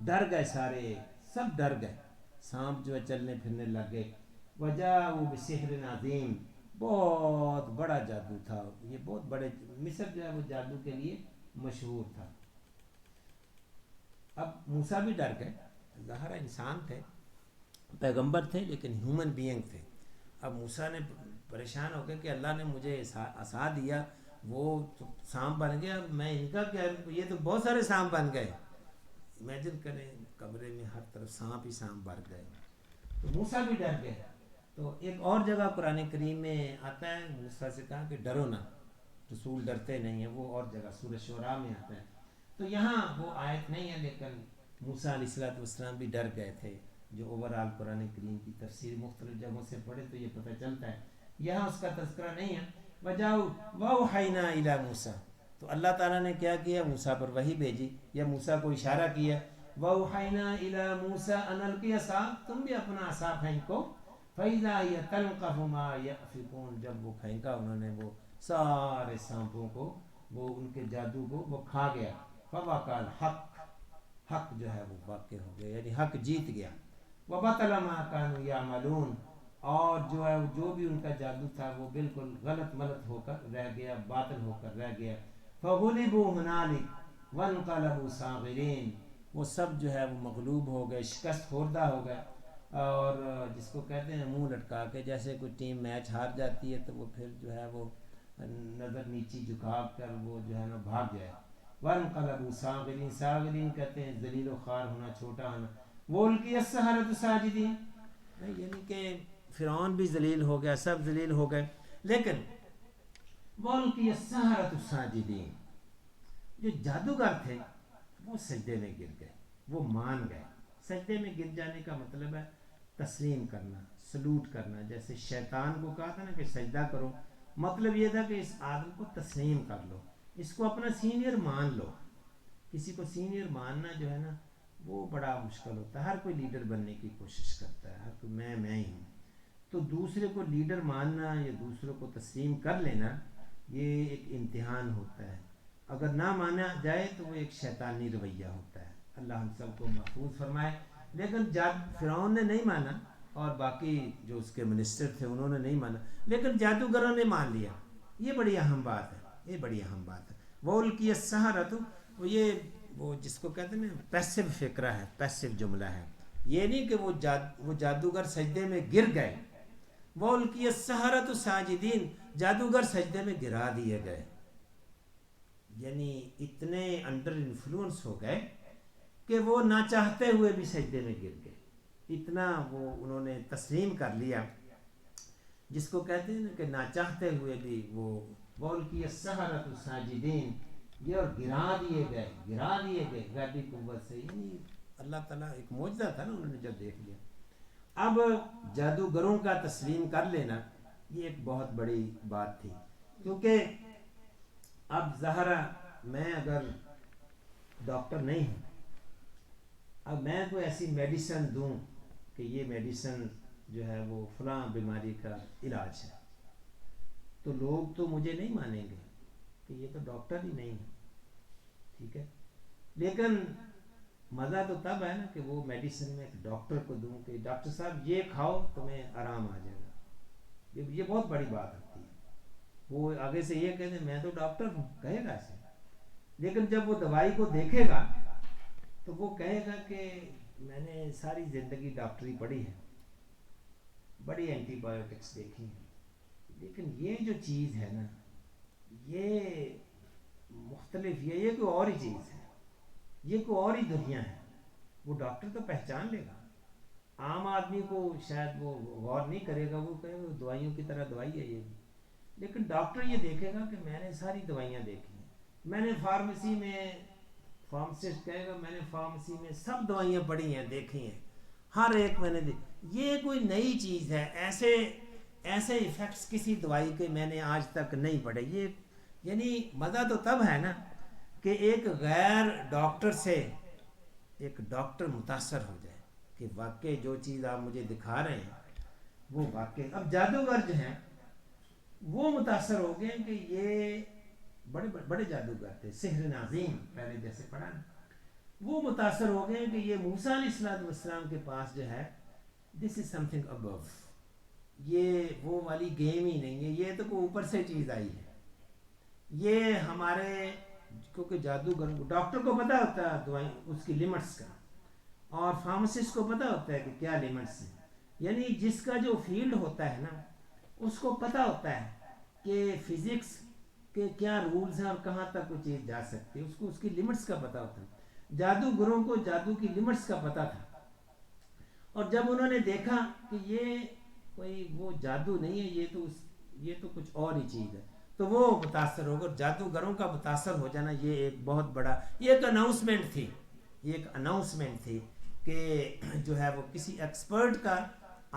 ڈر گئے سارے، سب ڈر گئے، سانپ جو ہے چلنے پھرنے لگ گئے۔ وجاءوا بسحر عظیم، بہت بڑا جادو تھا یہ، بہت بڑے، مصر جو ہے وہ جادو کے لیے مشہور تھا۔ اب موسیٰ بھی ڈر گئے، ظاہر انسان تھے، پیغمبر تھے لیکن ہیومن بینگ تھے۔ اب موسیٰ نے پریشان ہو گئے کہ اللہ نے مجھے عصا دیا، وہ سانپ بن گیا، میں ان کا کیا، یہ تو بہت سارے سانپ بن گئے، امیجن کریں کمرے میں ہر طرف سانپ ہی سانپ بھر گئے۔ تو موسیٰ بھی ڈر گئے۔ تو ایک اور جگہ قرآن کریم میں آتا ہے، موسیٰ سے کہا کہ ڈرو نہ، رسول ڈرتے نہیں ہیں، وہ اور جگہ سورہ شعراء میں آتا ہے۔ تو یہاں وہ آیت نہیں ہے، لیکن موسیٰ علیہ السلام بھی ڈر گئے تھے جو اوور آل قرآن کریم کی تفسیر مختلف جگہوں سے پڑھے تو یہ پتہ چلتا ہے، یہاں اس کا تذکرہ نہیں ہے. وجاؤ وَأَوْحَيْنَا إِلَى موسیٰ، تو اللہ تعالیٰ نے کیا کیا؟ موسیٰ پر وحی بھیجی یا موسیٰ کو اشارہ کیا. وَأَوْحَيْنَا إِلَى مُوسَىٰ أَنْ أَلْقِ عَصَاكَ، تم بھی اپنا عصا پھینکو. فَإِذَا هِيَ تَلْقَفُ مَا يَأْفِكُونَ، جب وہ پھینکا انہوں نے وہ سارے سانپوں کو، وہ ان کے جادو کو وہ کھا گیا. فَوَقَعَ الْحَقُّ، حق جو ہے وہ واقع ہو گیا، یعنی حق جیت گیا. وَبَطَلَ مَا كَانُوا يَعْمَلُونَ، اور جو ہے جو بھی ان کا جادو تھا وہ بالکل غلط ملط ہو کر رہ گیا، باطل ہو کر رہ گیا. فَغُلِبُوا هُنَالِكَ وَانقَلَبُوا صَاغِرِينَ، وہ سب جو ہے وہ مغلوب ہو گئے، شکست خوردہ ہو گئے. اور جس کو کہتے ہیں منہ لٹکا کے، جیسے کوئی ٹیم میچ ہار جاتی ہے تو وہ پھر جو ہے وہ نظر نیچی جھکا کر وہ جو ہے نا بھاگ جائے. وَانقَلَبُوا صَاغِرِينَ، صاغرین کہتے ہیں ذلیل و خوار ہونا، چھوٹا ہونا. وَأُلْقِيَ السَّحَرَةُ سَاجِدِينَ، یعنی کہ فرعون بھی ذلیل ہو گیا، سب ذلیل ہو گئے. لیکن وَأُلْقِيَ السَّحَرَةُ سَاجِدِينَ، جو جادوگر تھے وہ سجدے میں گر گئے، وہ مان گئے. سجدے میں گر جانے کا مطلب ہے تسلیم کرنا، سلوٹ کرنا. جیسے شیطان کو کہا تھا نا کہ سجدہ کرو، مطلب یہ تھا کہ اس آدم کو تسلیم کر لو، اس کو اپنا سینئر مان لو. کسی کو سینئر ماننا جو ہے نا وہ بڑا مشکل ہوتا ہے. ہر کوئی لیڈر بننے کی کوشش کرتا ہے، ہر کوئی میں ہی ہوں. تو دوسرے کو لیڈر ماننا یا دوسروں کو تسلیم کر لینا یہ ایک امتحان ہوتا ہے. اگر نہ مانا جائے تو وہ ایک شیطانی رویہ ہوتا ہے. اللہ ہم سب کو محفوظ فرمائے. لیکن جب فرعون نے نہیں مانا اور باقی جو اس کے منسٹر تھے انہوں نے نہیں مانا، لیکن جادوگروں نے مان لیا. یہ بڑی اہم بات ہے، یہ بڑی اہم بات ہے. وَأُلْقِيَ السَّحَرَةُ، وہ جس کو کہتے ہیں نا پیسو فقرہ ہے، پیسو جملہ ہے. یہ نہیں کہ وہ جادوگر سجدے میں گر گئے. وَأُلْقِيَ السَّحَرَةُ سَاجِدِينَ، جادوگر سجدے میں گرا دیے گئے. یعنی اتنے انڈر انفلوئنس ہو گئے کہ وہ نہ چاہتے ہوئے بھی سجدے میں گر گئے. اتنا وہ انہوں نے تسلیم کر لیا، جس کو کہتے ہیں نا کہ نہ چاہتے ہوئے بھی وہ وَأُلْقِيَ السَّحَرَةُ سَاجِدِينَ، یہ اور گرا دیے گئے غیبی قوت سے. یعنی اللہ تعالیٰ ایک معجزہ تھا نا، انہوں نے جب دیکھ لیا. اب جادوگروں کا تسلیم کر لینا یہ ایک بہت بڑی بات تھی، کیونکہ اب ظاہرہ میں اگر ڈاکٹر نہیں ہوں، اب میں کوئی ایسی میڈیسن دوں کہ یہ میڈیسن جو ہے وہ فلاں بیماری کا علاج ہے، تو لوگ تو مجھے نہیں مانیں گے کہ یہ تو ڈاکٹر ہی نہیں ہے. ٹھیک ہے، لیکن مزہ تو تب ہے نا کہ وہ میڈیسن میں ایک ڈاکٹر کو دوں کہ ڈاکٹر صاحب یہ کھاؤ تمہیں آرام آ جائے گا. یہ بہت بڑی بات ہوتی ہے. وہ آگے سے یہ کہتے ہیں میں تو ڈاکٹر ہوں، کہے گا ایسے. لیکن جب وہ دوائی کو دیکھے گا تو وہ کہے گا کہ میں نے ساری زندگی ڈاکٹری پڑھی ہے، بڑی اینٹی بایوٹکس دیکھی ہیں، لیکن یہ جو چیز ہے نا یہ مختلف، یہ کوئی اور ہی چیز ہے، یہ کوئی اور ہی دنیا ہے. وہ ڈاکٹر تو پہچان لے گا. عام آدمی کو شاید وہ غور نہیں کرے گا، وہ کہے گا دوائیوں کی طرح دوائی ہے یہ بھی. لیکن ڈاکٹر یہ دیکھے گا کہ میں نے ساری دوائیاں دیکھی ہیں، میں نے فارمیسی میں، فارماسسٹ کہے گا میں نے فارمیسی میں سب دوائیاں پڑھی ہیں، دیکھی ہیں، ہر ایک میں نے یہ کوئی نئی چیز ہے. ایسے ایفیکٹس کسی دوائی کے میں نے آج تک نہیں پڑھے. یہ یعنی مزہ تو تب ہے نا کہ ایک غیر ڈاکٹر سے ایک ڈاکٹر متاثر ہو جائے کہ واقعی جو چیز آپ مجھے دکھا رہے ہیں وہ واقعی. اب جادوگر جو ہیں وہ متاثر ہو گئے کہ یہ بڑے بڑے جادوگر تھے، سحر نازیم پہلے جیسے پڑھا نا، وہ متاثر ہو گئے کہ یہ موسیٰ علیہ السلام کے پاس جو ہے دس از سم تھنگ ابو، یہ وہ والی گیم ہی نہیں ہے، یہ تو کوئی اوپر سے چیز آئی ہے. یہ ہمارے کیونکہ جادوگر ڈاکٹر کو پتہ ہوتا ہے دوائی اس کی لمٹس کا، اور فارماسسٹ کو پتہ ہوتا ہے کہ کیا لمٹس ہیں. یعنی جس کا جو فیلڈ ہوتا ہے نا اس کو پتہ ہوتا ہے کہ فزکس کے کیا رولز ہیں اور کہاں تک کوئی چیز جا سکتی ہے، اس کو اس کی لمٹس کا پتہ ہوتا ہے. جادوگروں کو جادو کی لمٹس کا پتہ تھا، اور جب انہوں نے دیکھا کہ یہ کوئی وہ جادو نہیں ہے، یہ تو کچھ اور ہی چیز ہے، تو وہ متاثر ہو گئے. جادوگروں کا متاثر ہو جانا یہ ایک بہت بڑا، یہ ایک اناؤنسمنٹ تھی کہ جو ہے وہ کسی ایکسپرٹ کا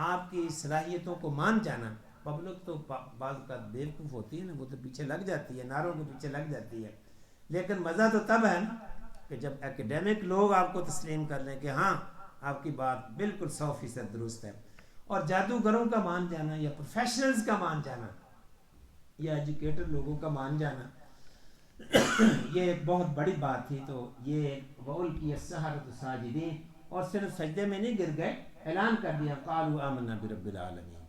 آپ کی صلاحیتوں کو مان جانا. پبلک تو بعض اوقات بیوقوف ہوتی ہے نا, وہ تو پیچھے لگ جاتی ہے, نعروں کے پیچھے لگ جاتی ہے. لیکن مزہ تو تب ہے نا کہ جب ایکڈیمک لوگ آپ کو تسلیم کر لیں کہ ہاں آپ کی بات بالکل 100% درست ہے. اور جادوگروں کا مان جانا یا پروفیشنلز کا مان جانا یا ایجوکیٹر لوگوں کا مان جانا یہ ایک بہت بڑی بات تھی. تو یہ وَأُلْقِيَ السَّحَرَةُ سَاجِدِينَ, اور صرف سجدے میں نہیں گر گئے, اعلان کر دیا قَالُوا آمَنَّا بِرَبِّ الْعَالَمِينَ,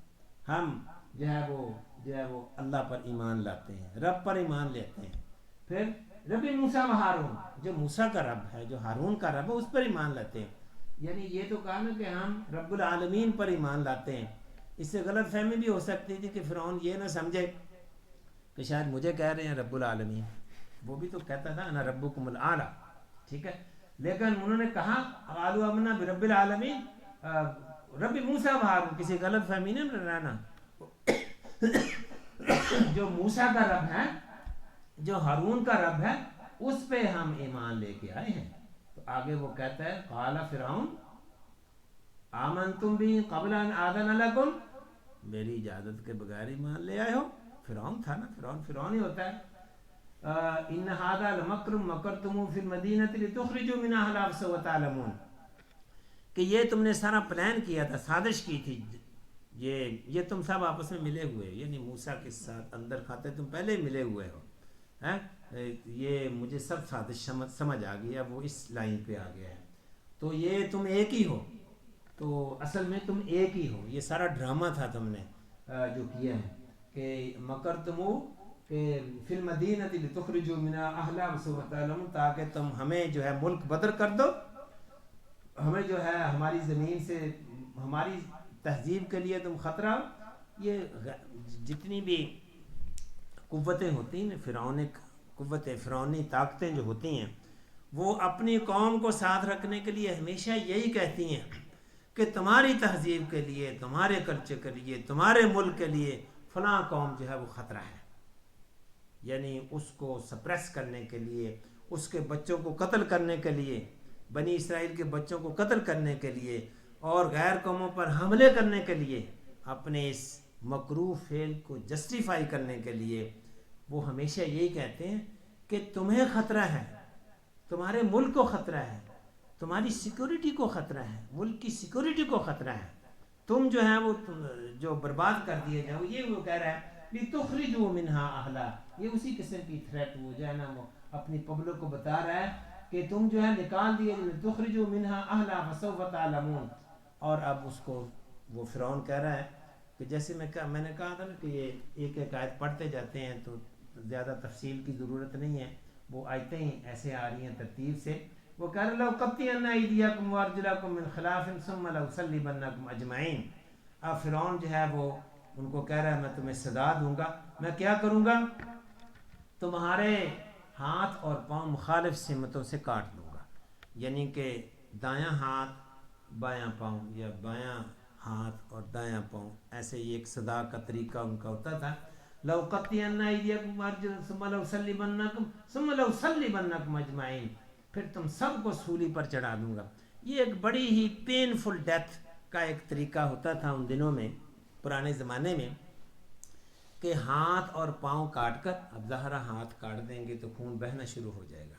ہم جو ہے وہ اللہ پر ایمان لاتے ہیں, رب پر ایمان لیتے ہیں. پھر رب موسیٰ و ہارون, جو موسیٰ کا رب ہے, جو ہارون کا رب ہے, اس پر ایمان لاتے ہیں. یعنی یہ تو کہا نا کہ ہم رب العالمین پر ایمان لاتے ہیں. اس سے غلط فہمی بھی ہو سکتی تھی کہ فرعون یہ نہ سمجھے کہ شاید مجھے کہہ رہے ہیں رب العالمین, وہ بھی تو کہتا تھا انا ربکم الاعلی, ٹھیک ہے. لیکن انہوں نے کہا قالوا آمنا برب العالمین, رب موسیٰ و ہارون, کسی غلط فہمی نے رہنا. جو موسیٰ کا رب ہے, جو ہارون کا رب ہے, اس پہ ہم ایمان لے کے آئے ہیں. تو آگے وہ کہتا ہے قال فرعون آمنتم بھی قبل ان آذن لکم, میری اجازت کے بغیر ایمان لے آئے ہو. فرعون تھا نا, فرعون ہی ہوتا ہے. ان ھذا لمکر مکرتم فی المدینۃ لتخرجوا منها اهلها فسوف تعلمون, کہ یہ تم نے سارا پلان کیا تھا, سازش کی تھی, یہ تم سب آپس میں ملے ہوئے, یعنی موسیٰ کے ساتھ اندر کھاتے تم پہلے ملے ہوئے ہو. یہ مجھے سب سازش سمجھ آ گئی, اب وہ اس لائن پہ آ گیا ہے. تو یہ تم ایک ہی ہو, تو اصل میں تم ایک ہی ہو. یہ سارا ڈرامہ تھا تم نے جو کیا ہے کہ مکرتمو کہ فی المدینۃ لتخرجوا منها اهلها فسوف تعلمون, تاکہ تم ہمیں جو ہے ملک بدر کر دو, ہمیں جو ہے ہماری زمین سے, ہماری تہذیب کے لیے تم خطرہ. یہ جتنی بھی قوتیں ہوتی ہیں, فرعونک قوتیں, فرعونی طاقتیں جو ہوتی ہیں, وہ اپنی قوم کو ساتھ رکھنے کے لیے ہمیشہ یہی کہتی ہیں کہ تمہاری تہذیب کے لیے, تمہارے کلچر کے لیے, تمہارے ملک کے لیے فلاں قوم جو ہے وہ خطرہ ہے. یعنی اس کو سپریس کرنے کے لیے, اس کے بچوں کو قتل کرنے کے لیے, بنی اسرائیل کے بچوں کو قتل کرنے کے لیے, اور غیر قوموں پر حملے کرنے کے لیے, اپنے اس مکروہ فعل کو جسٹیفائی کرنے کے لیے وہ ہمیشہ یہی کہتے ہیں کہ تمہیں خطرہ ہے, تمہارے ملک کو خطرہ ہے, تمہاری سیکورٹی کو خطرہ ہے, ملک کی سیکورٹی کو خطرہ ہے, تم جو ہے وہ جو برباد کر دیے جاؤ. یہ وہ کہہ رہا ہے لِتُخْرِجُوا مِنْهَا أَهْلَهَا, یہ اسی قسم کی تھریٹ وہ جو ہے نا وہ اپنی پبلک کو بتا رہا ہے کہ تم جو ہے نکال دیے, لِتُخْرِجُوا مِنْهَا أَهْلَهَا فَسَوْفَ تَعْلَمُونَ. اور اب اس کو وہ فرعون کہہ رہا ہے کہ جیسے میں نے کہا تھا نا کہ یہ ایک ایک آیت پڑھتے جاتے ہیں تو زیادہ تفصیل کی ضرورت نہیں ہے, وہ آیتیں ہی ایسے آ رہی ہیں ترتیب سے. وہ کہہ رہا لَأُقَطِّعَنَّ أَيْدِيَكُمْ وَأَرْجُلَكُمْ مِنْ خِلَافٍ ثُمَّ لَأُصَلِّبَنَّكُمْ أَجْمَعِينَ. اب فرعون جو ہے وہ ان کو کہہ رہا ہے میں تمہیں سزا دوں گا. میں کیا کروں گا؟ تمہارے ہاتھ اور پاؤں مخالف سمتوں سے کاٹ دوں گا. یعنی کہ دایاں ہاتھ بایاں پاؤں, یا بایاں ہاتھ اور دایاں پاؤں, ایسے یہ ایک سزا کا طریقہ ان کا ہوتا تھا. لَأُقَطِّعَنَّ أَيْدِيَكُمْ وَأَرْجُلَكُمْ ثُمَّ لَأُصَلِّبَنَّكُمْ أَجْمَعِينَ, پھر تم سب کو سولی پر چڑھا دوں گا. یہ ایک بڑی ہی پینفل ڈیتھ کا ایک طریقہ ہوتا تھا ان دنوں میں, پرانے زمانے میں, کہ ہاتھ اور پاؤں کاٹ کر, اب ظاہرہ ہاتھ کاٹ دیں گے تو خون بہنا شروع ہو جائے گا,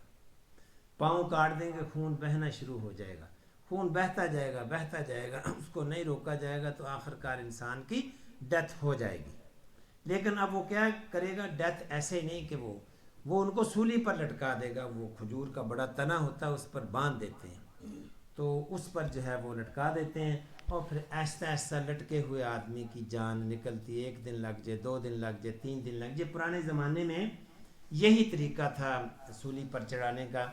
پاؤں کاٹ دیں گے خون بہنا شروع ہو جائے گا, خون بہتا جائے گا, اس کو نہیں روکا جائے گا تو آخر کار انسان کی ڈیتھ ہو جائے گی. لیکن اب وہ کیا کرے گا, ڈیتھ ایسے ہی نہیں کہ وہ ان کو سولی پر لٹکا دے گا. وہ کھجور کا بڑا تنا ہوتا ہے, اس پر باندھ دیتے ہیں, تو اس پر جو ہے وہ لٹکا دیتے ہیں, اور پھر آہستہ آہستہ لٹکے ہوئے آدمی کی جان نکلتی ہے. 1 دن لگ جائے, 2 دن لگ جائے, 3 دن لگ جائے. پرانے زمانے میں یہی طریقہ تھا سولی پر چڑھانے کا.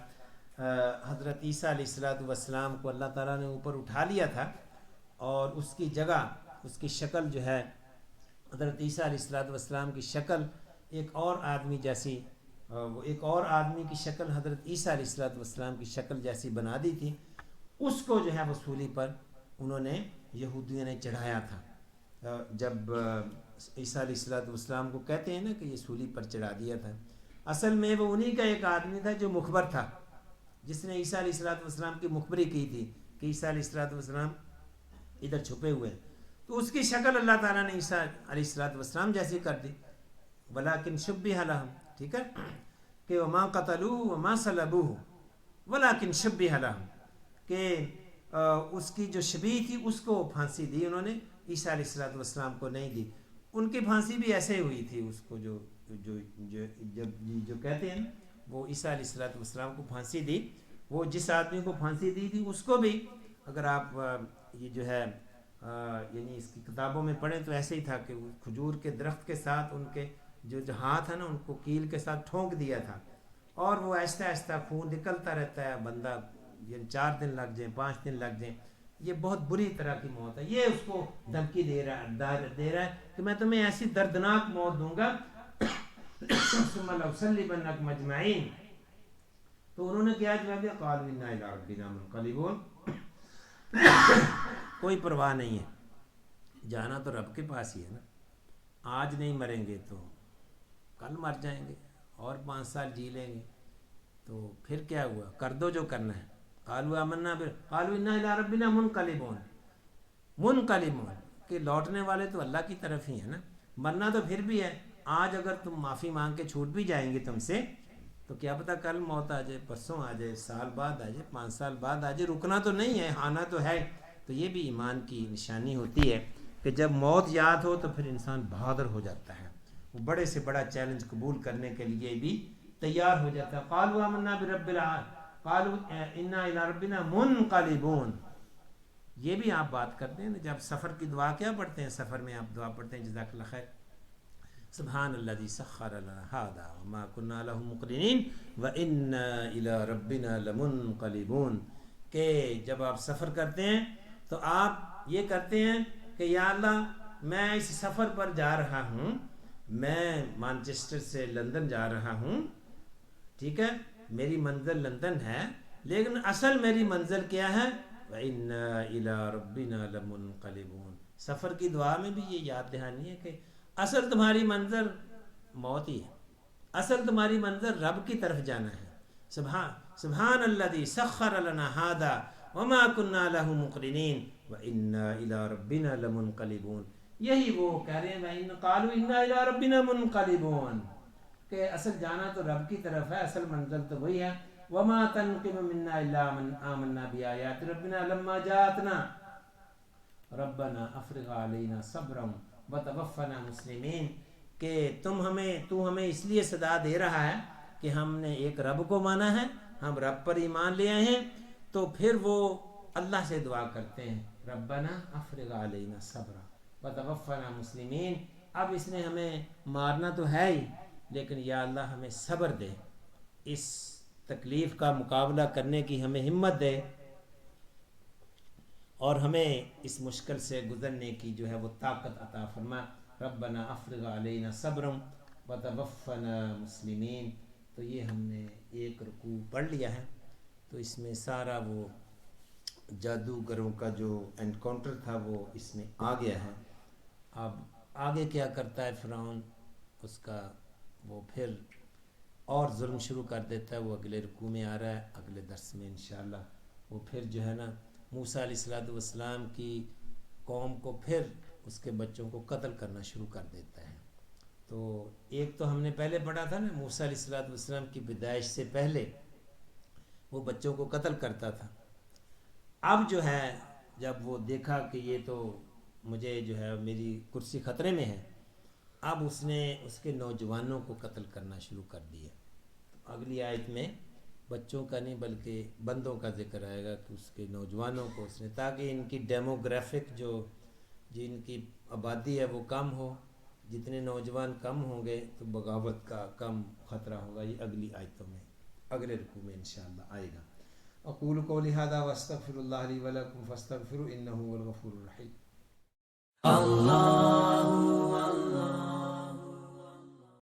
حضرت عیسیٰ علیہ السلام کو اللہ تعالیٰ نے اوپر اٹھا لیا تھا, اور اس کی جگہ, اس کی شکل جو ہے, حضرت عیسیٰ علیہ السلام کی شکل ایک اور آدمی جیسی, وہ ایک اور آدمی کی شکل حضرت عیسیٰ علیہ السلام کی شکل جیسی بنا دی تھی. اس کو جو ہے وہ سولی پر انہوں نے, یہودیوں نے چڑھایا تھا. جب عیسیٰ علیہ السلام کو کہتے ہیں نا کہ یہ سولی پر چڑھا دیا تھا, اصل میں وہ انہی کا ایک آدمی تھا جو مخبر تھا, جس نے عیسیٰ علیہ السلام کی مخبری کی تھی کہ عیسیٰ علیہ السلام ادھر چھپے ہوئے ہیں، تو اس کی شکل اللہ تعالیٰ نے عیسیٰ علیہ السلام جیسی کر دی، ولیکن شبہ لہم، ٹھیک ہے، کہ وما قتلوہ وما صلبوہ ولیکن شبہ لہم، کہ اس کی جو شبیہ تھی اس کو پھانسی دی انہوں نے، عیسیٰ علیہ السلام کو نہیں دی. ان کی پھانسی بھی ایسے ہوئی تھی، اس کو جو جو جو جو کہتے ہیں وہ عیسیٰ علیہ السلام کو پھانسی دی، وہ جس آدمی کو پھانسی دی تھی اس کو بھی، اگر آپ یہ جو ہے یعنی اس کی کتابوں میں پڑھیں تو ایسے ہی تھا کہ کھجور کے درخت کے ساتھ ان کے جو ہاتھ ہے نا ان کو کیل کے ساتھ ٹھونک دیا تھا، اور وہ آہستہ آہستہ خون نکلتا رہتا ہے، بندہ یعنی 4 دن لگ جائیں 5 دن لگ جائیں، یہ بہت بری طرح کی موت ہے. یہ اس کو دھمکی دے رہا ہے کہ میں تمہیں ایسی دردناک موت دوں گا ثم لأصلبنکم اجمعین. تو انہوں نے کیا جواب دیا؟ قالوا انا الی ربنا منقلبون. کوئی پرواہ نہیں ہے، جانا تو رب کے پاس ہی ہے نا، آج نہیں مریں گے تو کل مر جائیں گے اور 5 سال جی لیں گے، تو پھر کیا ہوا، کر دو جو کرنا ہے. قالوا آمنا قالوا انا الی ربنا منقلبون. منقلبون کہ لوٹنے والے تو اللہ کی طرف ہی ہیں نا، مرنا تو پھر بھی ہے. آج اگر تم معافی مانگ کے چھوٹ بھی جائیں گے تم سے تو کیا پتہ کل موت آ جائے، پرسوں آ جائے، سال بعد آ جائے، 5 سال بعد آ جائے، رکنا تو نہیں ہے، آنا تو ہے. تو یہ بھی ایمان کی نشانی ہوتی ہے کہ جب موت یاد ہو تو پھر انسان بہادر ہو جاتا ہے، وہ بڑے سے بڑا چیلنج قبول کرنے کے لیے بھی تیار ہو جاتا ہے. قالوا آمنا برب العالمین قالوا انا الی ربنا منقلبون. یہ بھی آپ بات کرتے ہیں جب سفر کی دعا کیا پڑھتے ہیں، سفر میں آپ دعا پڑھتے ہیں جزاک اللہ خیر، سبحان الذی سخر لنا ھذا وما كنا له مقرنین وانا الی ربنا لمنقلبون. کہ جب آپ سفر کرتے ہیں تو آپ یہ کرتے ہیں کہ یا اللہ میں اس سفر پر جا رہا ہوں، میں مانچسٹر سے لندن جا رہا ہوں، ٹھیک ہے، میری منزل لندن ہے، لیکن اصل میری منزل کیا ہے؟ وَإِنَّا إِلَىٰ رَبِّنَا لَمُنْقَلِبُونَ. سفر کی دعا میں بھی یہ یاد دہانی ہے کہ اصل تمہاری منزل موت ہی ہے، اصل تمہاری منزل رب کی طرف جانا ہے. سبحان الذی سخر لنا ھذا وما كنا له مقرنین وَإِنَّا إِلَىٰ رَبِّنَا لَمُنْقَلِبُونَ. یہی وہ کہہ رہے ہیں قالوا إِنَّا إِلَىٰ رَبِّنَا مُنْقَلِبُونَ کہ اصل جانا تو رب کی طرف ہے، اصل منزل تو وہی ہے. وما تنقم منا الا من آمنا بآیات ربنا لما جاءتنا ربنا افرغ علینا صبرا وتوفنا مسلمین. کہ تو ہمیں اس لیے صدا دے رہا ہے کہ ہم نے ایک رب کو مانا ہے، ہم رب پر ایمان لے آئے ہیں، تو پھر وہ اللہ سے دعا کرتے ہیں ربنا افرغ علینا صبرا وتوفنا مسلمین. اب اس نے ہمیں مارنا تو ہے ہی، لیکن یا اللہ ہمیں صبر دے، اس تکلیف کا مقابلہ کرنے کی ہمیں ہمت دے، اور ہمیں اس مشکل سے گزرنے کی جو ہے وہ طاقت عطا فرما. ربنا افرغ علینا صبرا وتوفنا مسلمین. تو یہ ہم نے ایک رکوع پڑھ لیا ہے، تو اس میں سارا وہ جادوگروں کا جو انکاؤنٹر تھا وہ اس میں آ گیا ہے. اب آگے کیا کرتا ہے فرعون، اس کا وہ پھر اور ظلم شروع کر دیتا ہے، وہ اگلے رکوع میں آ رہا ہے، اگلے درس میں انشاءاللہ. وہ پھر جو ہے نا موسیٰ علیہ السلام کی قوم کو پھر اس کے بچوں کو قتل کرنا شروع کر دیتا ہے. تو ایک تو ہم نے پہلے پڑھا تھا نا، موسیٰ علیہ السلام کی پیدائش سے پہلے وہ بچوں کو قتل کرتا تھا. اب جو ہے جب وہ دیکھا کہ یہ تو مجھے جو ہے میری کرسی خطرے میں ہے، اب اس نے اس کے نوجوانوں کو قتل کرنا شروع کر دیا. اگلی آیت میں بچوں کا نہیں بلکہ بندوں کا ذکر آئے گا کہ اس کے نوجوانوں کو اس نے، تاکہ ان کی ڈیموگرافک جو جن کی آبادی ہے وہ کم ہو، جتنے نوجوان کم ہوں گے تو بغاوت کا کم خطرہ ہوگا. یہ اگلی آیتوں میں اگلے رکوع میں انشاءاللہ آئے گا. اقول قولی ھذا واستغفر اللہ لی ولکم فاستغفروا انہ هو الغفور الرحیم. اللہ